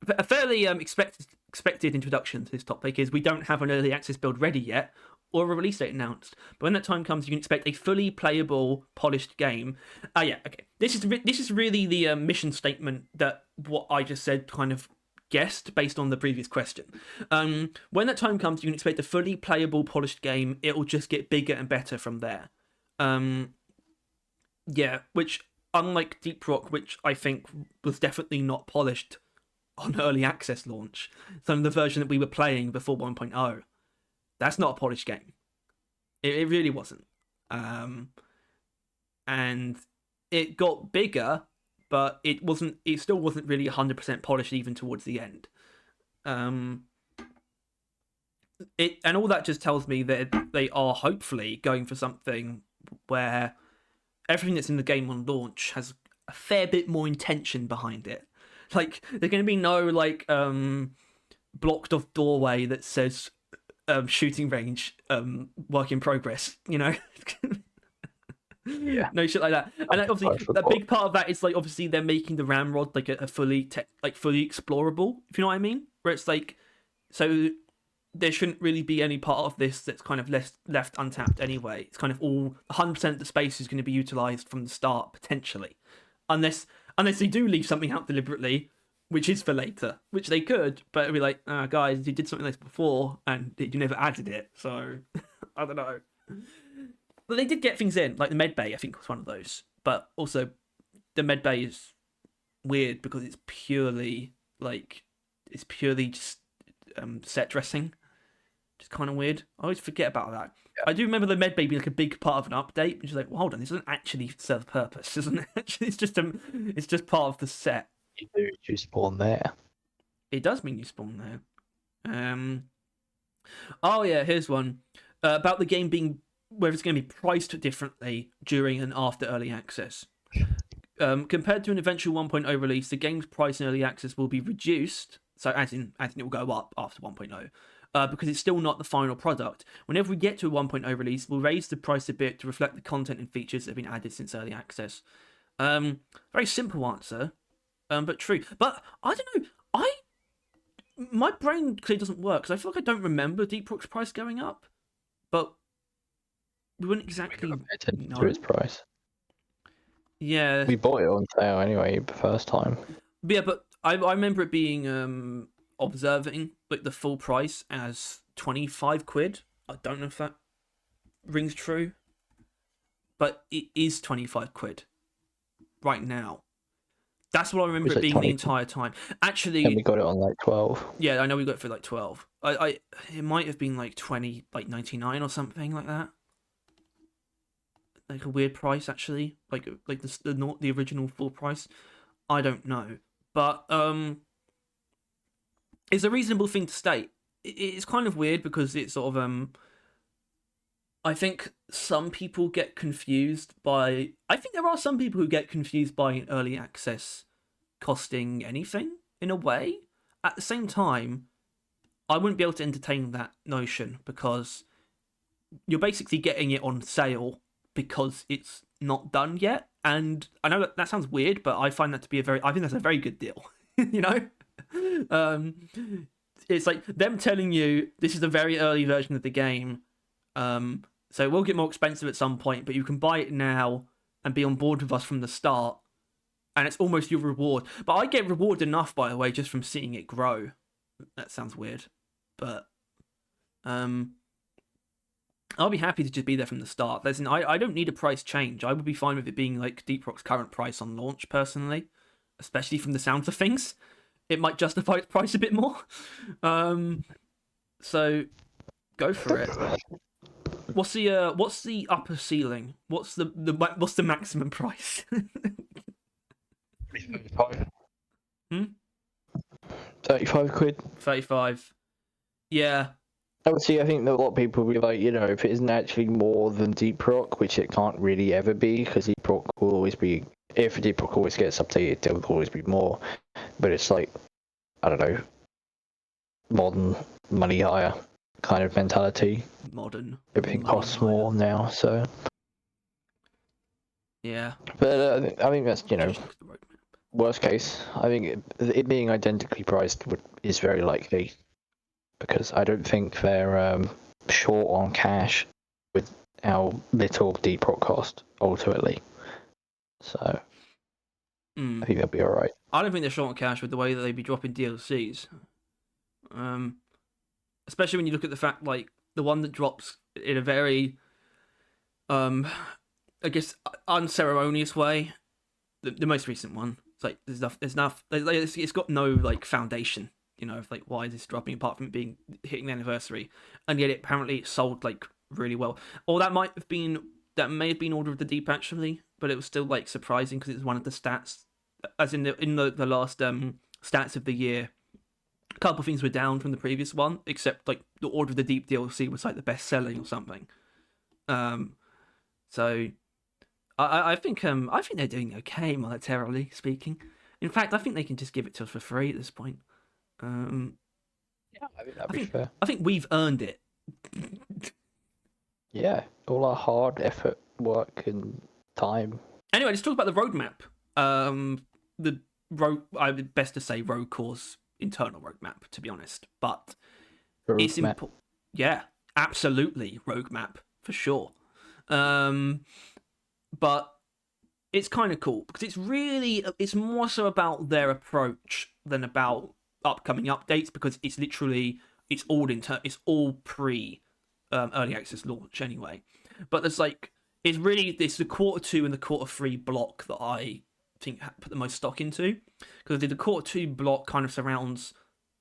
A fairly expected introduction to this topic is we don't have an early access build ready yet or a release date announced. But when that time comes, you can expect a fully playable, polished game. This is really the mission statement that what I just said kind of guessed based on the previous question. When that time comes, you can expect a fully playable, polished game. It will just get bigger and better from there. Which, unlike Deep Rock, which I think was definitely not polished on early access launch, so the version that we were playing before 1.0, that's not a polished game. It really wasn't. And it got bigger, but it still wasn't really 100% polished even towards the end. And all that just tells me that they are hopefully going for something where everything that's in the game on launch has a fair bit more intention behind it. Like, there's going to be no like blocked off doorway that says shooting range, work in progress, you know. No shit like that. And obviously a big part of that is like, obviously they're making the ramrod like a fully fully explorable, if you know what I mean, where it's like, so there shouldn't really be any part of this that's kind of left untapped anyway. It's kind of all 100% of the space is going to be utilized from the start, potentially, unless they do leave something out deliberately, which is for later, which they could, but it'd be like, guys, you did something like this before and you never added it, so I don't know. But they did get things in, like the med bay, I think was one of those. But also, the med bay is weird because it's purely just set dressing. Just kind of weird. I always forget about that. Yeah. I do remember the med bay being like a big part of an update, which is like, well, hold on, this doesn't actually serve a purpose, isn't it? Actually, it's just part of the set. You spawn there. It does mean you spawn there. Oh yeah, here's one about the game being whether it's going to be priced differently during and after early access. Compared to an eventual 1.0 release, the game's price in early access will be reduced. So as in it will go up after 1.0. Because it's still not the final product. Whenever we get to a 1.0 release, we'll raise the price a bit to reflect the content and features that have been added since early access. Very simple answer, but true. But I don't know. My brain clearly doesn't work because I feel like I don't remember Deep Rock's price going up, but we wouldn't exactly know to its price. Yeah, we bought it on sale anyway the first time. Yeah, but I remember it being observing like the full price as 25 quid. I don't know if that rings true, but it is 25 quid right now. That's what I remember it being 20? The entire time. Actually, and we got it on like 12. Yeah, I know we got it for like 12. It might have been like 20, like 99 or something like that. Like a weird price actually, like the original full price. I don't know, but it's a reasonable thing to state. It's kind of weird because it's sort of I think some people get confused by. I think there are some people who get confused by early access costing anything in a way. At the same time, I wouldn't be able to entertain that notion because you're basically getting it on sale because it's not done yet. And I know that sounds weird, but I find that to be I think that's a very good deal. You know, it's like them telling you this is a very early version of the game. So it will get more expensive at some point, but you can buy it now and be on board with us from the start. And it's almost your reward. But I get rewarded enough, by the way, just from seeing it grow. That sounds weird. But I'll be happy to just be there from the start. Listen, I don't need a price change. I would be fine with it being like Deep Rock's current price on launch, personally. Especially from the sounds of things. It might justify its price a bit more. So go for it. What's the upper ceiling? What's the maximum price? 35. 35 quid. 35. Yeah. Obviously, I think that a lot of people will be like, you know, if it isn't actually more than Deep Rock, which it can't really ever be, because Deep Rock will always be. If Deep Rock always gets updated, there will always be more. But it's like, I don't know, modern money higher kind of mentality. Modern. Everything costs more now, so. Yeah. But I think that's, you know, worst case. I think it being identically priced is very likely, because I don't think they're short on cash with how little Deep Rock cost ultimately. So I think they'll be alright. I don't think they're short on cash with the way that they'd be dropping DLCs. Especially when you look at the fact, like, the one that drops in a very, I guess, unceremonious way, the most recent one. It's like, it's got no, like, foundation, you know, of, like, why is this dropping, apart from it being hitting the anniversary, and yet apparently it sold, like, really well. Or that may have been Order of the Deep, actually, but it was still, like, surprising, because it's one of the stats, as in the last stats of the year. A couple of things were down from the previous one, except like the Order of the Deep DLC was like the best selling or something. So I think they're doing okay monetarily speaking. In fact, I think they can just give it to us for free at this point. Yeah, I think that'd be fair. I think we've earned it. Yeah, all our hard effort, work, and time. Anyway, let's talk about the roadmap. I would best to say Rogue Core's internal roadmap, to be honest, but it's important. Yeah, absolutely roadmap for sure. But it's kind of cool because it's more so about their approach than about upcoming updates, because it's all pre early access launch anyway. But it's the Q2 and the Q3 block that I think put the most stock into, because the Q2 block kind of surrounds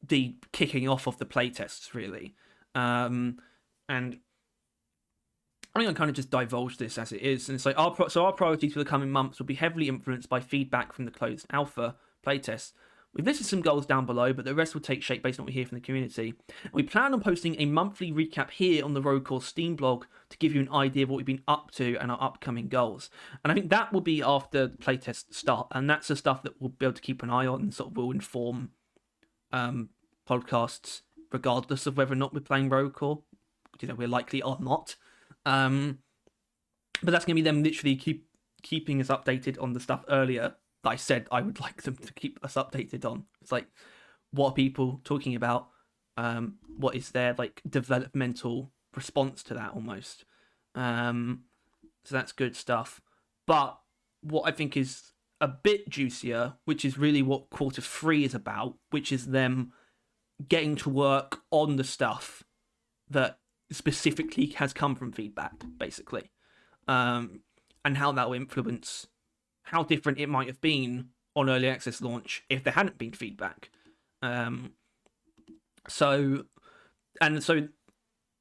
the kicking off of the playtests really, and I think I kind of just divulged this as it is, and it's like our priorities for the coming months will be heavily influenced by feedback from the closed alpha playtests. We've listed some goals down below, but the rest will take shape based on what we hear from the community. We plan on posting a monthly recap here on the Road Course Steam blog to give you an idea of what we've been up to and our upcoming goals. And I think that will be after the playtests start, and that's the stuff that we'll be able to keep an eye on and sort of will inform podcasts, regardless of whether or not we're playing Road Course. We're likely or not. But that's going to be them literally keeping us updated on the stuff earlier that I said I would like them to keep us updated on. It's like, what are people talking about? What is their developmental response to that almost? So that's good stuff. But what I think is a bit juicier, which is really what Q3 is about, which is them getting to work on the stuff that specifically has come from feedback, basically, and how that will influence how different it might have been on early access launch if there hadn't been feedback. So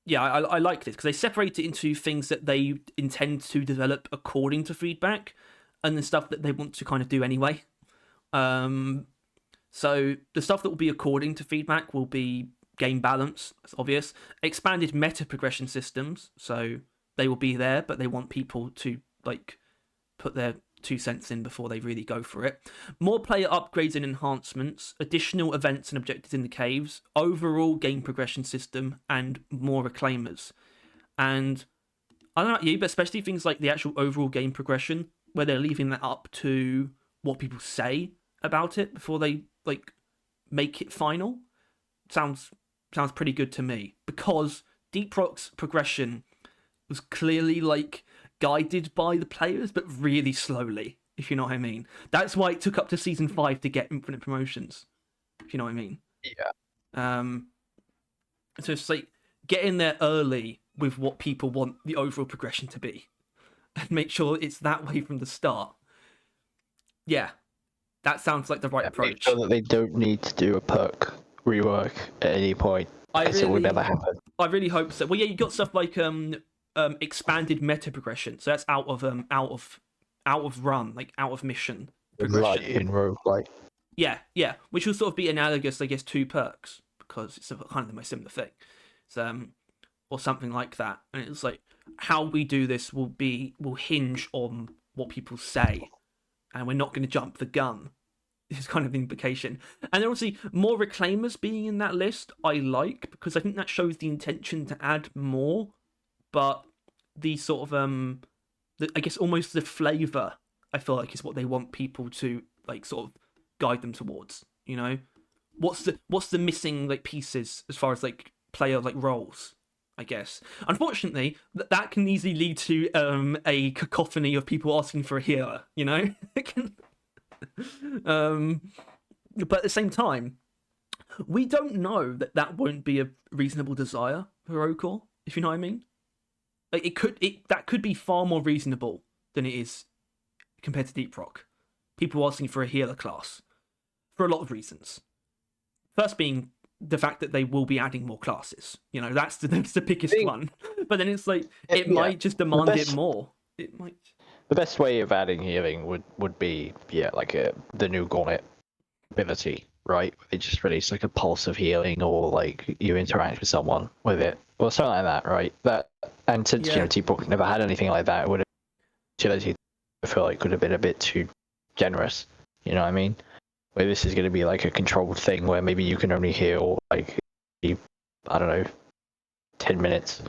yeah, I like this because they separate it into things that they intend to develop according to feedback, and the stuff that they want to kind of do anyway. So the stuff that will be according to feedback will be game balance, that's obvious. Expanded meta progression systems, so they will be there, but they want people to put their 2 cents in before they really go for it. More player upgrades and enhancements, additional events and objectives in the caves, overall game progression system, and more reclaimers. And I don't know about you, but especially things like the actual overall game progression, where they're leaving that up to what people say about it before they make it final, sounds pretty good to me, because Deep Rock's progression was clearly guided by the players, but really slowly, if you know what I mean. That's why it took up to season 5 to get infinite promotions, if you know what I mean. Yeah. So it's get in there early with what people want the overall progression to be, and make sure it's that way from the start. Yeah, that sounds like the right approach. Make sure that they don't need to do a perk rework at any point. It would never happen. I really hope so. Well, yeah, you got stuff like expanded meta progression, so that's out of run, out of mission progression. Like in roguelike. Yeah, which will sort of be analogous, I guess, to perks, because it's kind of the most similar thing. So, or something like that. And it's how we do this will hinge on what people say, and we're not going to jump the gun. This is kind of the implication. And then obviously more reclaimers being in that list I like, because I think that shows the intention to add more, but the sort of I guess almost the flavor, I feel like, is what they want people to sort of guide them towards, what's the missing pieces as far as player roles, I guess. Unfortunately, that can easily lead to a cacophony of people asking for a healer, It can... but at the same time, we don't know that won't be a reasonable desire for Okor, if you know what I mean. That could be far more reasonable than it is compared to Deep Rock. People asking for a healer class for a lot of reasons. First being the fact that they will be adding more classes. That's the biggest one. But then it's might just demand it more. It might. The best way of adding healing would be the new Gauntlet ability, right? They just release a pulse of healing, or you interact with someone with it, or something like that, right? That, and since Deep Rock never had anything like that, it would have, I feel could have been a bit too generous. You know what I mean? Where this is going to be a controlled thing where maybe you can only heal I don't know, 10 minutes,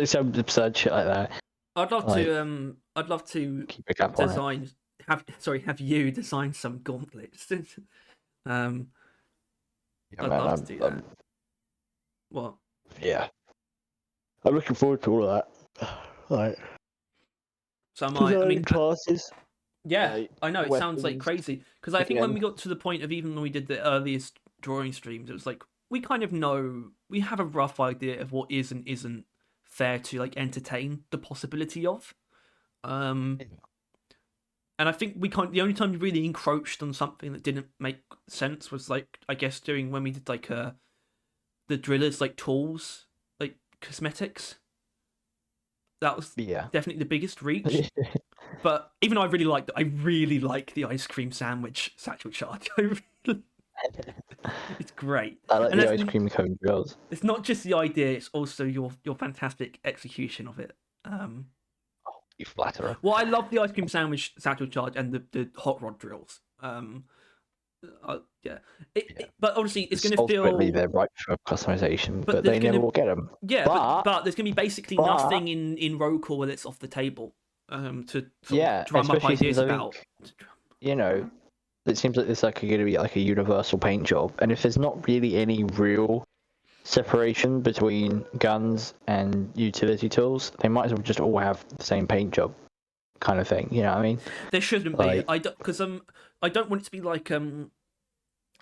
some absurd shit like that. I'd love to keep a cap on it. have you design some gauntlets. I'd love to do that. What? Yeah, I'm looking forward to all of that. So I mean, classes. Yeah, like I know it sounds like weapons crazy because I think when again. we got to the point of even when we did the earliest drawing streams, it was like we kind of know we have a rough idea of what is and isn't fair to like entertain the possibility of. Um, and I think the only time we really encroached on something that didn't make sense was like I guess during when we did like the drillers like tools like cosmetics. That was Yeah. definitely the biggest reach. But even though I really like the ice cream sandwich satchel charge. It's great, I like and the ice cream cone drills. it's not just the idea; it's also your fantastic execution of it. You flatterer. Well, I love the ice cream sandwich satchel charge and the hot rod drills. Yeah. But obviously, it's going to Ultimately, feel. they're right for customization, But but there's they going never to. will get them. Yeah, but there's going to be basically nothing in roll call that's off the table. To sort of drum up especially ideas since about. you know, it seems like there's like going to be like a universal paint job, and if there's not really any real separation between guns and utility tools, they might as well just all have the same paint job, kind of thing. You know what I mean? There shouldn't Like, be. I don't want it to be like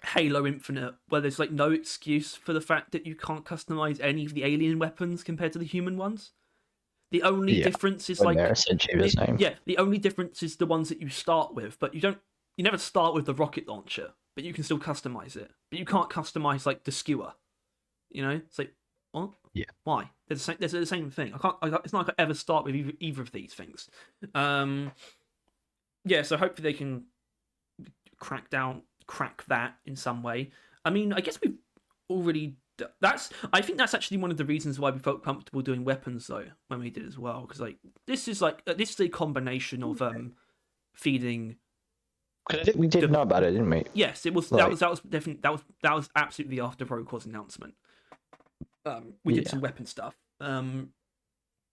Halo Infinite, where there's like no excuse for the fact that you can't customize any of the alien weapons compared to the human ones. The only difference is when like they're essentially the same. Yeah, the only difference is the ones that you start with, but you never start with the rocket launcher, but you can still customize it. But you can't customize like the skewer. You know, it's like what? Yeah. Why? They're the same thing. It's not like I ever start with either of these things. Yeah. So hopefully they can crack that in some way. I mean, I guess we've already. I think that's actually one of the reasons why we felt comfortable doing weapons though when we did as well, because like this is a combination of feeding. Because we did know about it, didn't we? Yes, it was. That was definitely that was absolutely after Roquo's announcement. We did some weapon stuff. And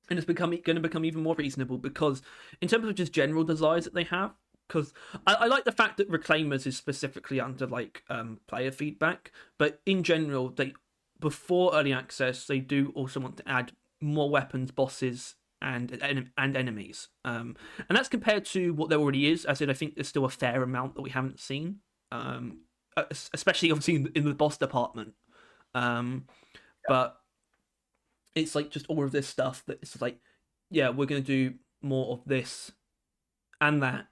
it's going to become even more reasonable because in terms of just general desires that they have, because I like the fact that Reclaimers is specifically under like player feedback, but in general, before early access, they do also want to add more weapons, bosses, and enemies. And that's compared to what there already is. As in, I think there's still a fair amount that we haven't seen, especially obviously in the boss department. But it's like just all of this stuff that it's like, yeah, we're gonna do more of this and that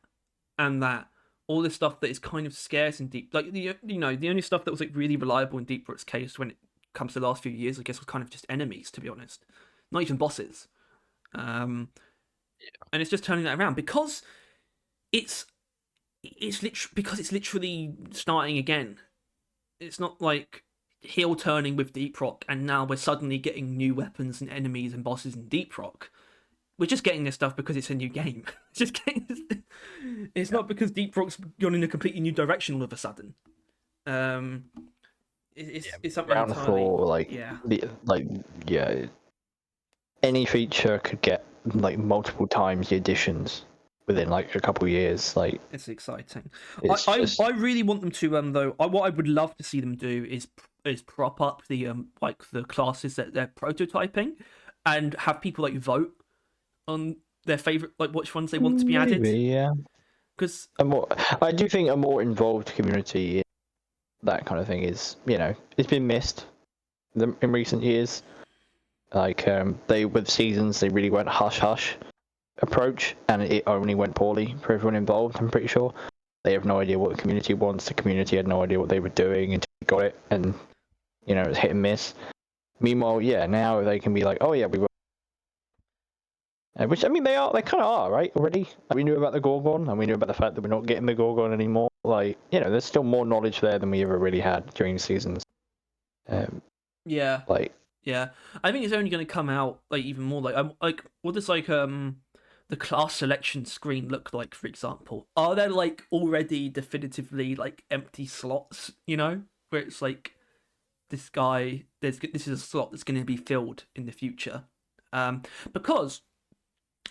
and that. All this stuff that is kind of scarce in Deep, like the only stuff that was like really reliable in Deep Root's case when it comes to the last few years, I guess, was kind of just enemies, to be honest, not even bosses. And it's just turning that around because it's literally starting again. It's not like heel turning with Deep Rock, and now we're suddenly getting new weapons and enemies and bosses in Deep Rock. We're just getting this stuff because it's a new game. It's not because Deep Rock's gone in a completely new direction all of a sudden. It's something Round entirely. 4, any feature could get like multiple times the additions within like a couple of years. Like, it's exciting. I really want them to though. What I would love to see them do is prop up the like the classes that they're prototyping, and have people like vote on their favorite, like which ones they want to be added. Yeah, because I do think a more involved community, that kind of thing, is it's been missed in recent years. Like they with seasons, they really went hush hush approach, and it only went poorly for everyone involved. I'm pretty sure they have no idea what the community wants. The community had no idea what they were doing until they got it, and it was hit and miss. Meanwhile, now they can be like, oh yeah, we were. Which, I mean, they kind of are, right, already? We knew about the Gorgon, and we knew about the fact that we're not getting the Gorgon anymore. Like, there's still more knowledge there than we ever really had during the seasons. Yeah. Yeah. I think it's only going to come out, like, even more, like, what does, like, the class selection screen look like, for example? Are there, like, already definitively, like, empty slots, where it's, like, this is a slot that's going to be filled in the future? Because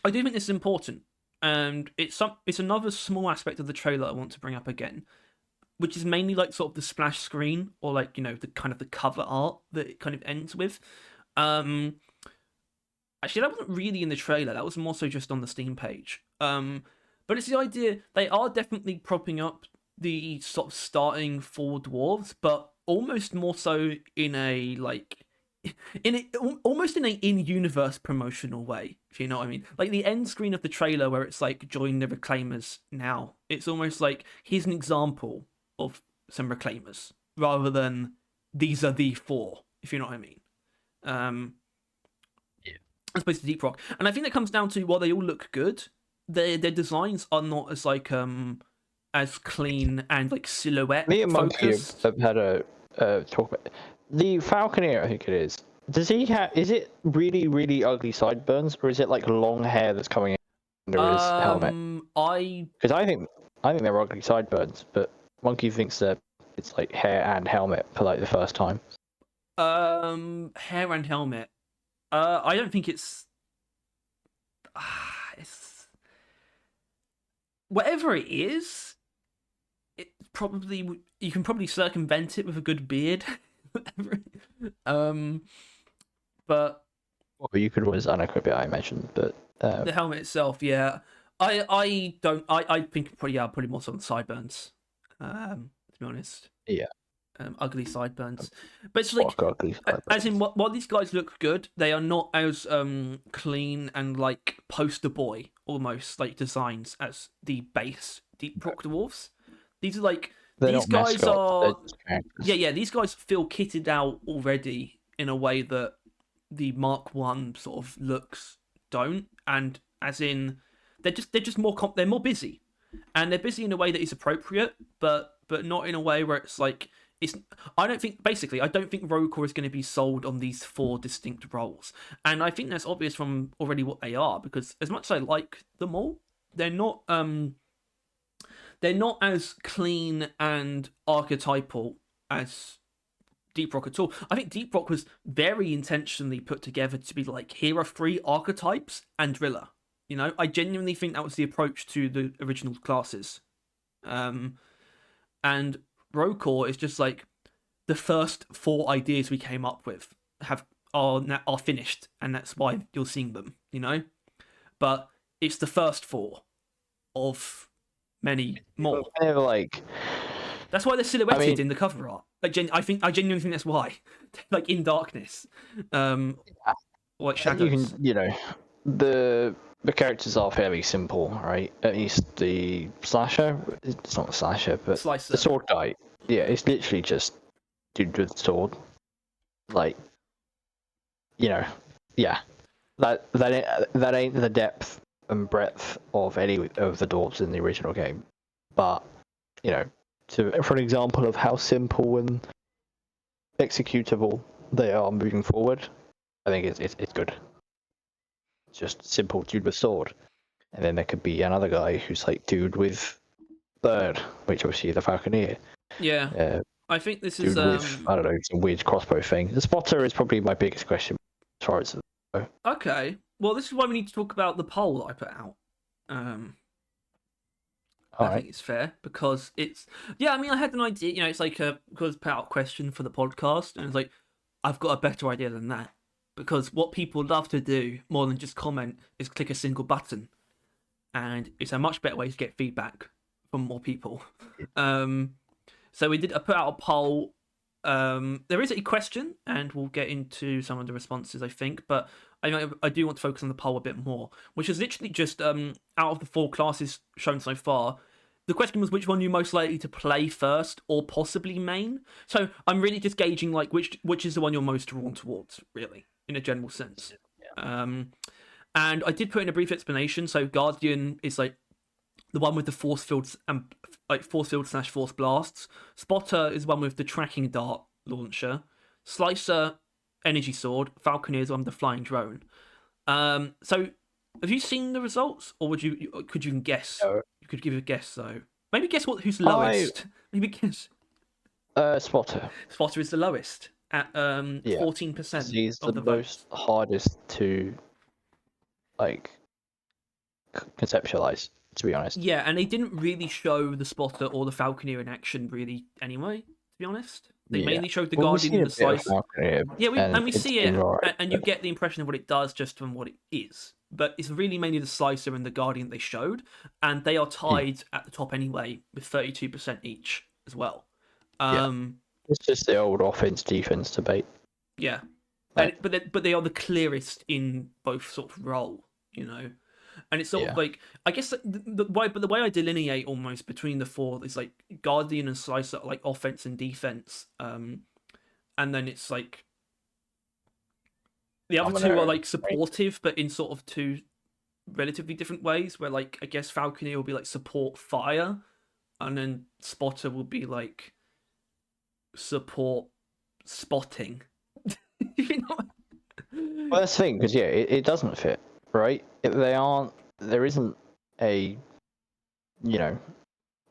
I do think this is important, and it's another small aspect of the trailer I want to bring up again, which is mainly like sort of the splash screen, or like the kind of the cover art that it kind of ends with. Actually, that wasn't really in the trailer. That was more so just on the Steam page. But it's the idea they are definitely propping up the sort of starting four dwarves, but almost more so in a like almost in a in-universe promotional way, if you know what I mean. Like the end screen of the trailer where it's like join the Reclaimers now. It's almost like here's an example of some Reclaimers rather than these are the four, if you know what I mean. As opposed to Deep Rock. And I think that comes down to while they all look good, their designs are not as like as clean and like silhouette Me and Monkey focused. have had a talk about the Falconeer. I think it is. Does he have? Is it really, really ugly sideburns, or is it like long hair that's coming under his helmet? Because I think they're ugly sideburns, but Monkey thinks that it's like hair and helmet for like the first time. Hair and helmet. I don't think it's whatever it is. It probably you can probably circumvent it with a good beard. But Well, you could always unequip it, I imagine. But the helmet itself, yeah. I don't. I think probably more so on sideburns. To be honest. Yeah. Ugly sideburns, but it's like ugly sideburns. as in while these guys look good, they are not as clean and like poster boy almost like designs as the base Deep Rock dwarves. These are like these guys are these guys feel kitted out already in a way that the Mark 1 sort of looks don't, and as in they're just more they're more busy, and they're busy in a way that is appropriate, but not in a way where it's like I don't think Roguecore is going to be sold on these four distinct roles, and I think that's obvious from already what they are, because as much as I like them all, they're not as clean and archetypal as Deep Rock at all. I think Deep Rock was very intentionally put together to be like, here are three archetypes and Driller. You know, I genuinely think that was the approach to the original classes. And Roguecore is just like the first four ideas we came up with are finished, and that's why you're seeing them, you know. But it's the first four of many more. That's why they're silhouetted in the cover art. Like, I genuinely think that's why. Like in darkness, like shadows. The characters are fairly simple, right? At least the slasher, it's not a slasher, but Slicer. The sword guy, yeah, it's literally just dude with sword. Like, yeah, that ain't the depth and breadth of any of the dwarves in the original game. But for an example of how simple and executable they are moving forward, I think it's good. Just simple dude with sword, and then there could be another guy who's like dude with bird, which obviously the Falconeer. Yeah, I think this dude is with, I don't know, some weird crossbow thing. The spotter is probably my biggest question as far as. Okay, well, this is why we need to talk about the poll that I put out. I think it's fair because it's I mean, I had an idea. It's like because put out a question for the podcast, and it's like I've got a better idea than that. Because what people love to do more than just comment is click a single button, and it's a much better way to get feedback from more people. So I put out a poll. There is a question, and we'll get into some of the responses, I think. But I do want to focus on the poll a bit more, which is literally just out of the four classes shown so far. The question was which one you're most likely to play first or possibly main. So I'm really just gauging like which is the one you're most drawn towards, really, in a general sense. Yeah. And I did put in a brief explanation. So Guardian is like the one with the force fields and like force field / force blasts. Spotter is one with the tracking dart launcher. Slicer, energy sword. Falconeer is one with the flying drone. So have you seen the results, or could you even guess? No. You could give a guess though. Maybe guess who's lowest. Maybe guess. Spotter. Spotter is the lowest at 14%. He's of the votes. most hardest to conceptualize, to be honest. Yeah, and they didn't really show the Spotter or the Falconeer in action really anyway, to be honest. They mainly showed the Guardian and the Slice. Yeah, we see it, and you get the impression of what it does just from what it is, but it's really mainly the Slicer and the Guardian they showed, and they are tied at the top anyway with 32% each as well. It's just the old offense defense debate. Yeah, Like, but they are the clearest in both sort of role, you know. And it's sort of like, I guess the way I delineate almost between the four is like Guardian and Slicer are like offense and defense, and then it's like the other two are like supportive, but in sort of two relatively different ways. Where like I guess Falconeer will be like support fire, and then Spotter will be like support spotting. You know? Well, that's the thing, because it doesn't fit, right? There isn't a,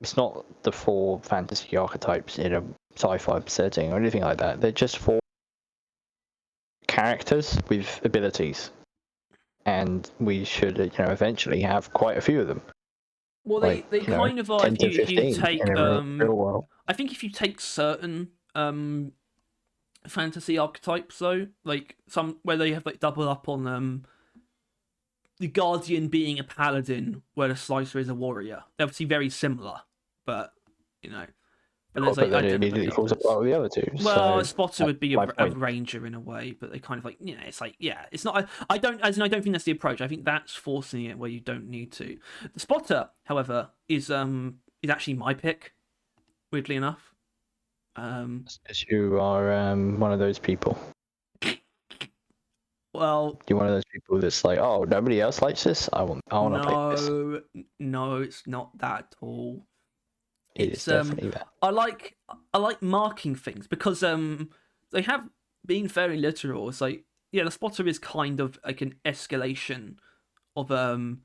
it's not the 4 fantasy archetypes in a sci-fi setting or anything like that. They're just 4 characters with abilities, and we should, eventually have quite a few of them. Well, they kind of are. If you take, real world. I think if you take certain fantasy archetypes, though, like some where they have like double up on the Guardian being a paladin, where the Slicer is a warrior. They're obviously very similar, but but there's then it immediately falls apart with the other two. Well, so a Spotter would be a ranger in a way, but they kind of like it's like it's not. I don't think that's the approach. I think that's forcing it where you don't need to. The Spotter, however, is actually my pick. Weirdly enough, as you are one of those people. Well, you're one of those people that's like, oh, nobody else likes this. I want to play this. No, it's not that at all. It's definitely that. I like marking things because they have been very literal. It's like the Spotter is kind of like an escalation of the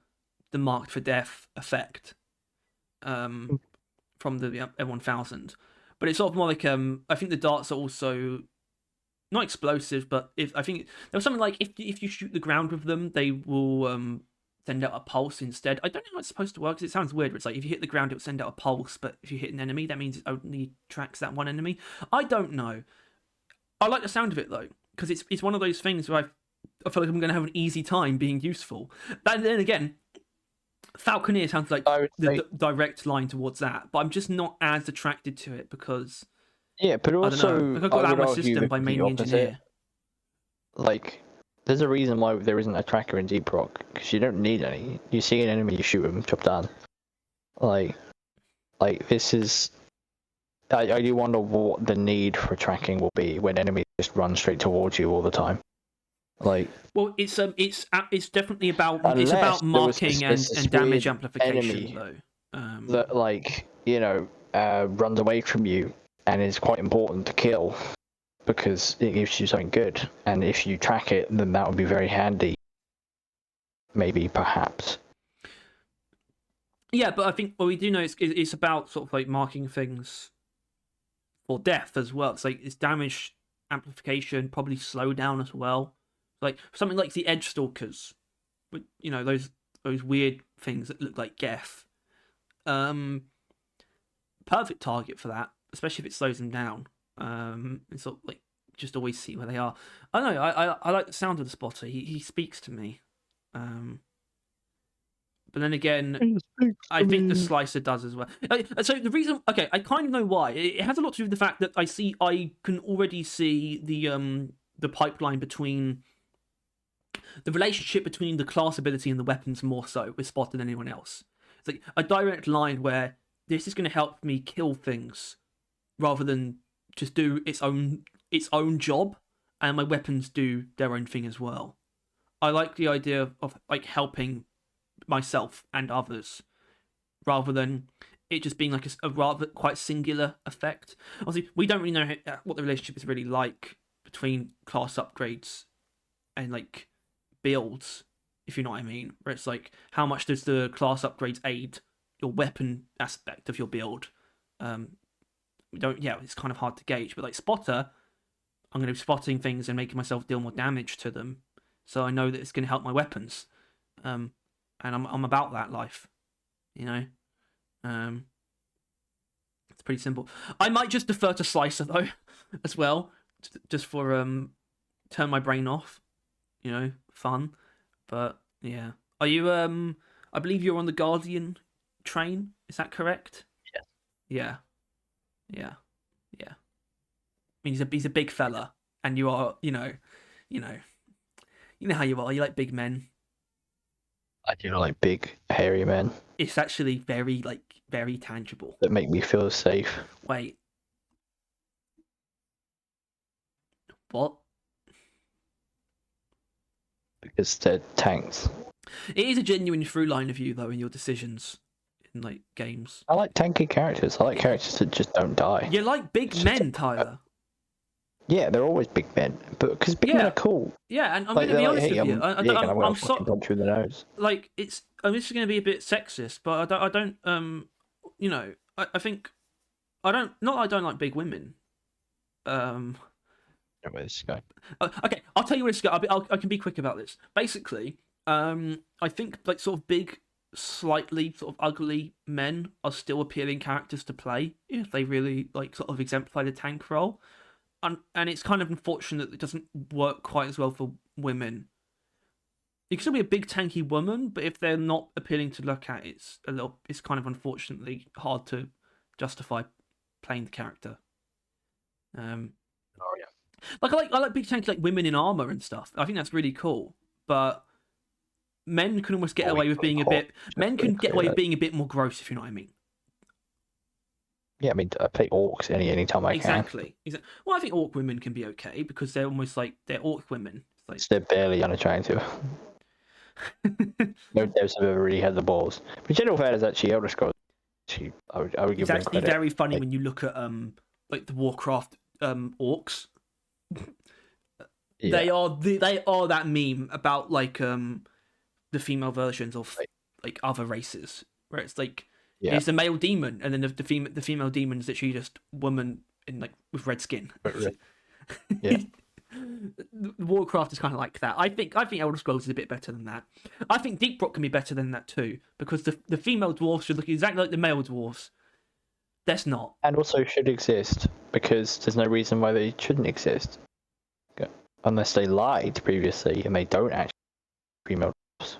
marked for death effect from the M1000, but it's sort of more like I think the darts are also not explosive, but I think there was something like if you shoot the ground with them, they will send out a pulse instead. I don't know how it's supposed to work, because it sounds weird. It's like if you hit the ground, it will send out a pulse, but if you hit an enemy, that means it only tracks that one enemy. I don't know. I like the sound of it though, because it's one of those things where I feel like I'm going to have an easy time being useful. But then again, Falconeer sounds like the direct line towards that, but I'm just not as attracted to it because but also I don't know. I got out of my system by mainly engineer. Like, there's a reason why there isn't a tracker in Deep Rock, because you don't need any. You see an enemy, you shoot them, chop down. Like this is. I do wonder what the need for tracking will be when enemies just run straight towards you all the time. Like, well, it's definitely about marking and damage amplification though. That runs away from you and is quite important to kill, because it gives you something good, and if you track it, then that would be very handy. Maybe, perhaps. Yeah, but I think what we do know it's about sort of like marking things for death as well. It's like it's damage amplification, probably slow down as well. Like something like the Edge Stalkers, with those weird things that look like Geth. Perfect target for that, especially if it slows them down. And sort of like just always see where they are. I don't know. I like the sound of the Spotter. He speaks to me. But then again, I think the Slicer does as well. So the reason, I kind of know why. It has a lot to do with the fact that I can already see the pipeline between the relationship between the class ability and the weapons more so with Spotter than anyone else. It's like a direct line where this is going to help me kill things rather than just do its own job, and my weapons do their own thing as well. I like the idea of like helping myself and others rather than it just being like a rather quite singular effect. Obviously, we don't really know what the relationship is really like between class upgrades and like builds, if you know what I mean. Where it's like, how much does the class upgrades aid your weapon aspect of your build? We don't. Yeah, it's kind of hard to gauge. But like Spotter, I'm going to be spotting things and making myself deal more damage to them, so I know that it's going to help my weapons. And I'm about that life, It's pretty simple. I might just defer to Slicer though, as well, just for turn my brain off, fun. But Yeah. Are you? I believe you're on the Guardian train. Is that correct? Yes. Yeah. Yeah. Yeah. I mean, he's a big fella, and you are, you know, you know how you are. You like big men. I do like big, hairy men It's actually very tangible. that make me feel safe Wait, what? because they're tanks. It is a genuine through line of you though in your decisions in like games. I like tanky characters. I like characters that just don't die. You like big It's just men, Tyler. Yeah, they're always big men, but because big men Yeah. are cool. Yeah, and I'm Like going to they're be like, honest hey, with you. I'm big and I'm I'm gonna fucking so punch you in the nose. like it's. This is going to be a bit sexist, but I don't. You know, I think I don't. Not that I don't like big women. Where this is going. Okay, I'll tell you where it's going. I can be quick about this. Basically, I think like sort of big, slightly sort of ugly men are still appealing characters to play if they really like sort of exemplify the tank role, and it's kind of unfortunate that it doesn't work quite as well for women. You can still be a big tanky woman, but if they're not appealing to look at, it's kind of unfortunately hard to justify playing the character. Oh yeah. Like I like big tanky like women in armor and stuff. I think that's really cool. But men can almost get away with being a bit. Men can get away with being a bit more gross, if you know what I mean. Yeah, I mean, I play orcs any time I Exactly. Well, I think orc women can be okay because they're almost like they're orc women. It's can. They're barely unattractive. No devs have ever really had the balls. But General Fan is actually Elder Scrolls. I would give it's them actually credit. very funny when you look at like the Warcraft orcs. Yeah. They are that meme about like the female versions of like other races where it's like it's a male demon and then the female demon is literally just woman in like with red skin. Yeah. Warcraft is kind of like that. I think Elder Scrolls is a bit better than that. I think Deep Rock can be better than that too because the female dwarves should look exactly like the male dwarves. That's not. And also should exist because there's no reason why they shouldn't exist. Unless they lied previously and they don't actually female dwarves.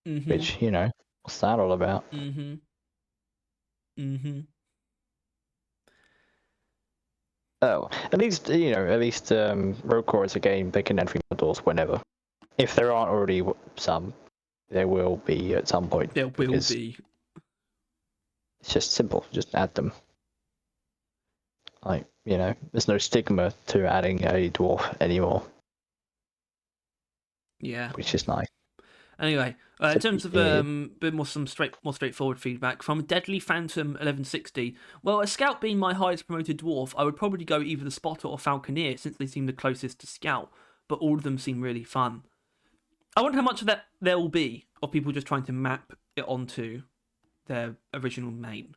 Mm-hmm. Which, what's that all about? Mm-hmm. Mm-hmm. Oh, at least Rogue Core is a game they can add female dwarves whenever. If there aren't already some, there will be at some point. There will be. It's just simple. Just add them. Like, there's no stigma to adding a dwarf anymore. Yeah. Which is nice. Anyway, in terms of bit more straightforward feedback from Deadly Phantom 1160. Well, a Scout being my highest promoted dwarf, I would probably go either the Spotter or Falconeer since they seem the closest to Scout, but all of them seem really fun. I wonder how much of that there will be of people just trying to map it onto their original main.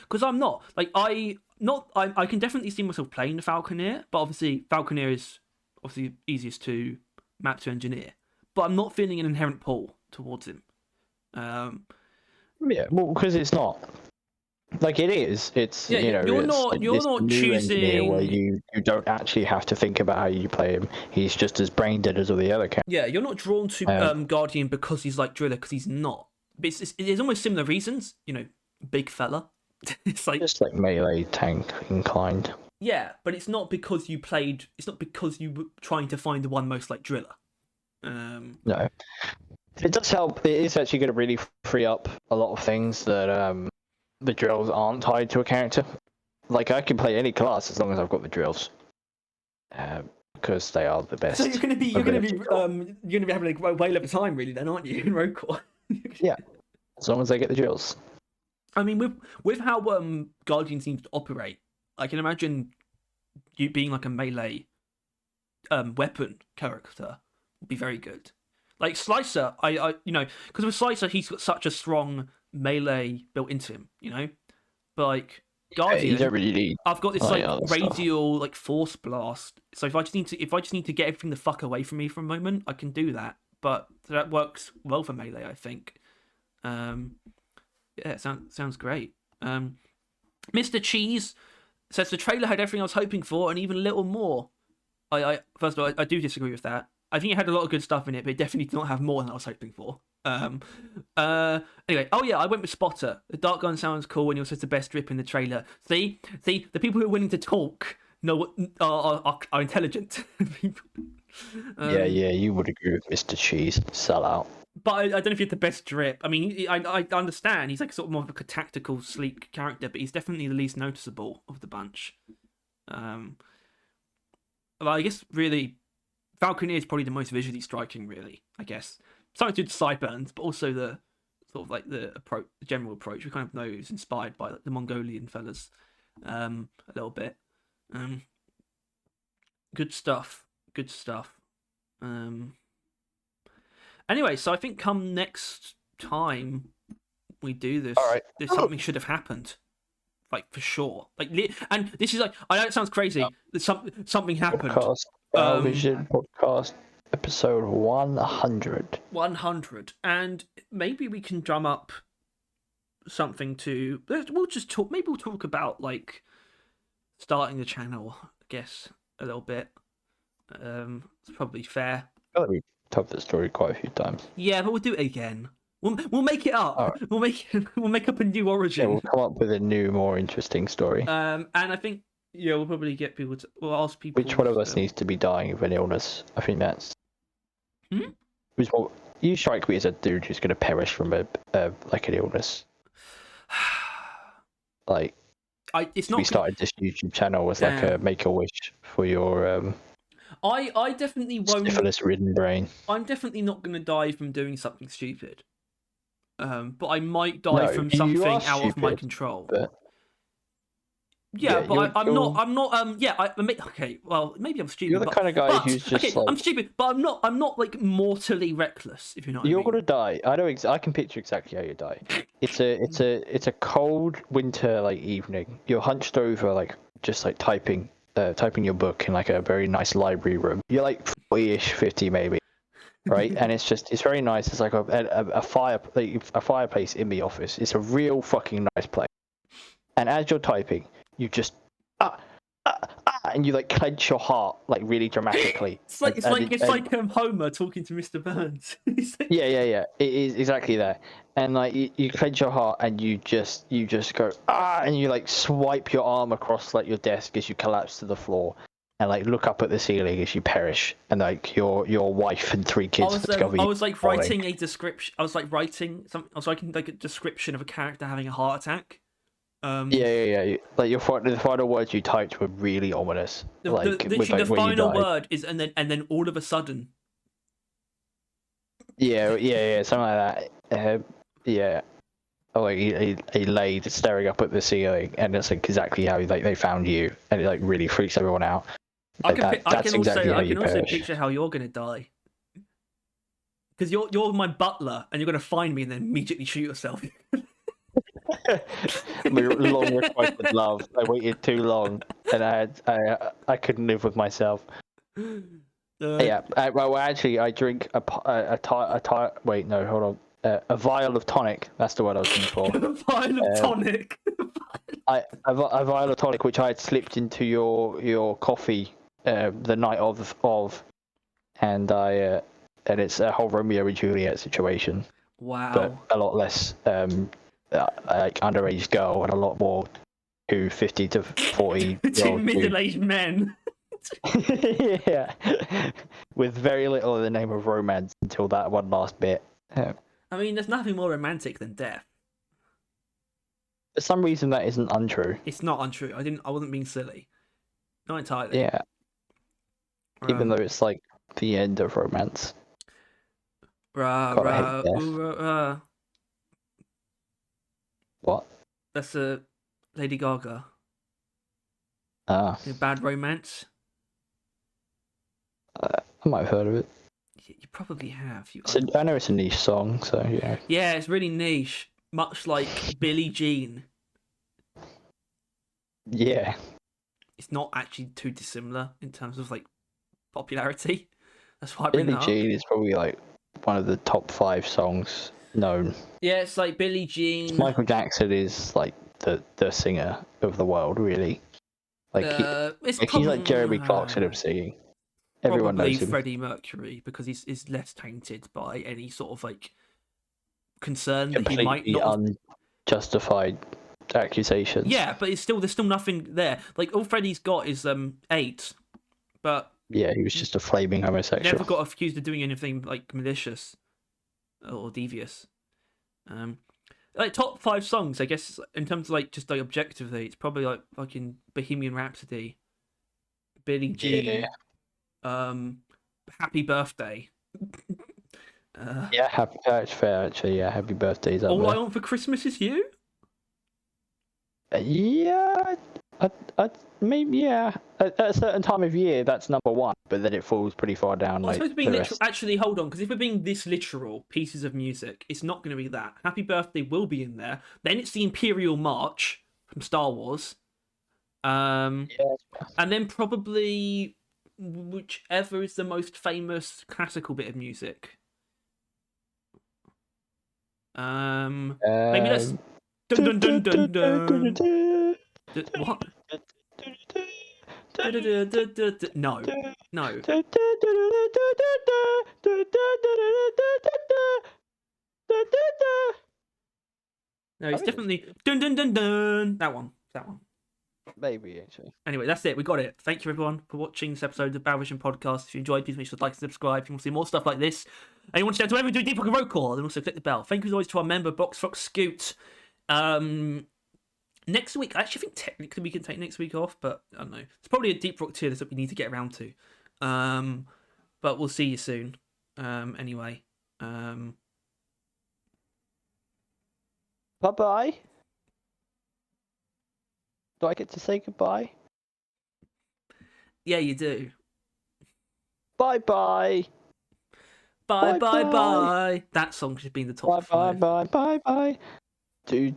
Because I'm not like I can definitely see myself playing the Falconeer, but obviously Falconeer is obviously easiest to map to engineer. But I'm not feeling an inherent pull towards him. Yeah, well, because it's not like it is. It's you're not choosing where you don't actually have to think about how you play him. He's just as brain dead as all the other characters. Yeah, you're not drawn to Guardian because he's like Driller, because he's not. But it's almost similar reasons. Big fella. It's like just like melee tank inclined. Yeah, but it's not because you played. It's not because you were trying to find the one most like Driller. No, it does help. It is actually going to really free up a lot of things that the drills aren't tied to a character. Like I can play any class as long as I've got the drills, because they are the best. So you're going to be having a whale of a time, really, then, aren't you, in Rogue Core? Yeah, as long as they get the drills. I mean, with how Guardian seems to operate, I can imagine you being like a melee weapon character would be very good. Like Slicer, because with Slicer he's got such a strong melee built into him, But like Guardian, you don't really need I've got this radial like force blast. So if I just need to get everything the fuck away from me for a moment, I can do that. But that works well for melee, I think. Yeah, it sounds great. Mr. Cheese says the trailer had everything I was hoping for and even a little more. First of all, I do disagree with that. I think it had a lot of good stuff in it, but it definitely did not have more than I was hoping for. Anyway, oh yeah, I went with Spotter. The Dark Gun sounds cool, and it also the best drip in the trailer. See, the people who are willing to talk know what are intelligent people. Yeah, you would agree with Mr. Cheese. Sellout. But I don't know if he had the best drip. I mean, I understand he's like sort of more of a tactical, sleek character, but he's definitely the least noticeable of the bunch. Well, I guess really, Falconeer is probably the most visually striking. Really, I guess something to do with sideburns, but also the sort of like the approach, the general approach. We kind of know it's inspired by like, the Mongolian fellas, a little bit. Good stuff. Good stuff. Anyway, so I think come next time we do this, All right. there's something should have happened, like for sure. Like, and this is like, I know it sounds crazy. That something happened. Podcast, Vision podcast episode 100. 100, and maybe we can drum up something to. We'll just talk. Maybe we'll talk about like starting the channel. I guess a little bit. It's probably fair. I feel like we've told the story quite a few times. Yeah, but we'll do it again. We'll make it up. Right. We'll make up a new origin. Yeah, we'll come up with a new, more interesting story. And I think we'll probably get people to. We'll ask people. Which one of us needs to be dying of an illness? I think that's. You strike me as a dude who's going to perish from like an illness. Like. It's not. We started this YouTube channel as like a make a wish for your. I definitely won't. Syphilis-ridden brain. I'm definitely not going to die from doing something stupid. But I might die from something out of my control. But... but I'm not. Okay. Well, maybe I'm stupid. You're the kind of guy who's just. Okay, like... I'm stupid, but I'm not like mortally reckless. If you know what I mean. You're gonna die. I know. I can picture exactly how you die. It's a cold winter like evening. You're hunched over, like just like typing your book in like a very nice library room. You're like 40-ish, 50 maybe, right? And it's very nice. It's like a fireplace in the office. It's a real fucking nice place. And as you're typing, you just and you like clench your heart like really dramatically. It's like Homer talking to Mr. Burns. Yeah. It is exactly that. And like you clench your heart and you just go and you like swipe your arm across like your desk as you collapse to the floor and like look up at the ceiling as you perish and like your wife and 3 kids discover you. I was like writing a description. I was writing like a description of a character having a heart attack. Yeah. Like the final words you typed were really ominous. The final word is and then all of a sudden. Yeah, something like that. Yeah. Oh, like he laid staring up at the ceiling, and it's like exactly how they found you, and it like really freaks everyone out. I can also picture how you're gonna die. Because you're my butler, and you're gonna find me and then immediately shoot yourself. Long requested love. I waited too long, and I couldn't live with myself. Well, actually, I drink a vial of tonic. That's the word I was looking for. A vial of tonic. A vial of tonic, which I had slipped into your coffee the night of, and it's a whole Romeo and Juliet situation. Wow. But a lot less like underage girl and a lot more 50 to 40 two middle-aged men. Yeah, with very little in the name of romance until that one last bit. I mean, there's nothing more romantic than death. For some reason, that isn't untrue. It's not untrue. I wasn't being silly. Not entirely. Yeah. Even though it's like the end of romance. What? That's a Lady Gaga. Bad Romance. I might have heard of it. You probably have. I know it's a niche song, so yeah. Yeah, it's really niche, much like Billie Jean. Yeah. It's not actually too dissimilar in terms of like popularity. That's why Billie Jean is probably like one of the top 5 songs known. Yeah, it's like Billie Jean. Michael Jackson is like the singer of the world, really. Like he's like Jeremy Clarkson of singing. Everyone probably knows him. Freddie Mercury, because he's less tainted by any sort of like concern that he might Completely not. Unjustified accusations. Yeah, but there's still nothing there. Like all Freddie's got is AIDS, but Yeah, he was just a flaming homosexual. never got accused of doing anything like malicious or devious. Like top 5 songs, I guess, in terms of like just like objectively, it's probably like fucking Bohemian Rhapsody, Billie Jean, Happy Birthday. Yeah, that's fair actually. Yeah, happy birthdays up All there. I Want for Christmas Is You. Yeah, maybe yeah. At a certain time of year, that's number 1, but then it falls pretty far down. Well, I Like suppose being the literal. rest. Actually, hold on, because if we're being this literal, pieces of music, it's not going to be that. Happy Birthday will be in there. Then it's the Imperial March from Star Wars. Yeah. And then probably whichever is the most famous classical bit of music. Maybe that's dun dun dun dun dun. What? No, no. No, it's definitely dun dun dun dun. That one. Maybe actually. Anyway, that's it. We got it. Thank you everyone for watching this episode of the Bad Vision Podcast. If you enjoyed, please make sure to like and subscribe. If you want to see more stuff like this, and you want to share to wherever we do Deep Rock and Road Call, then also click the bell. Thank you as always to our member Box Fox Scoot. Next week, I actually think technically we can take next week off, but I don't know. It's probably a Deep Rock tier list that we need to get around to. But we'll see you soon. Anyway. Bye-bye. Do I get to say goodbye? Yeah, you do. Bye-bye. Bye, bye, bye. That song should be in the top 5. Bye. Do.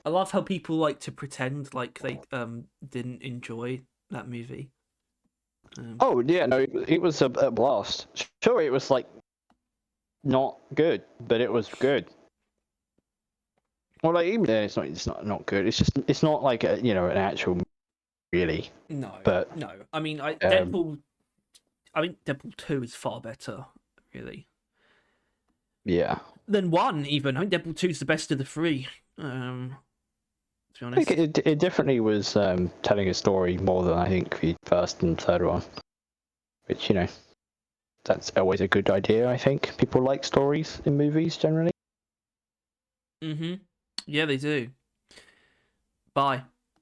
I love how people like to pretend like they didn't enjoy that movie. Oh yeah, no, it was a blast. Sure, it was like not good, but it was good. Well, like even then, it's not good. It's just it's not like an actual really. No, but no. I mean, Deadpool. I think Deadpool 2 is far better, really. Yeah. Than 1 even. I think Deadpool 2 is the best of the 3. To be honest, I think it definitely was telling a story more than I think the first and third one. Which that's always a good idea. I think people like stories in movies generally. Yeah, they do. Bye.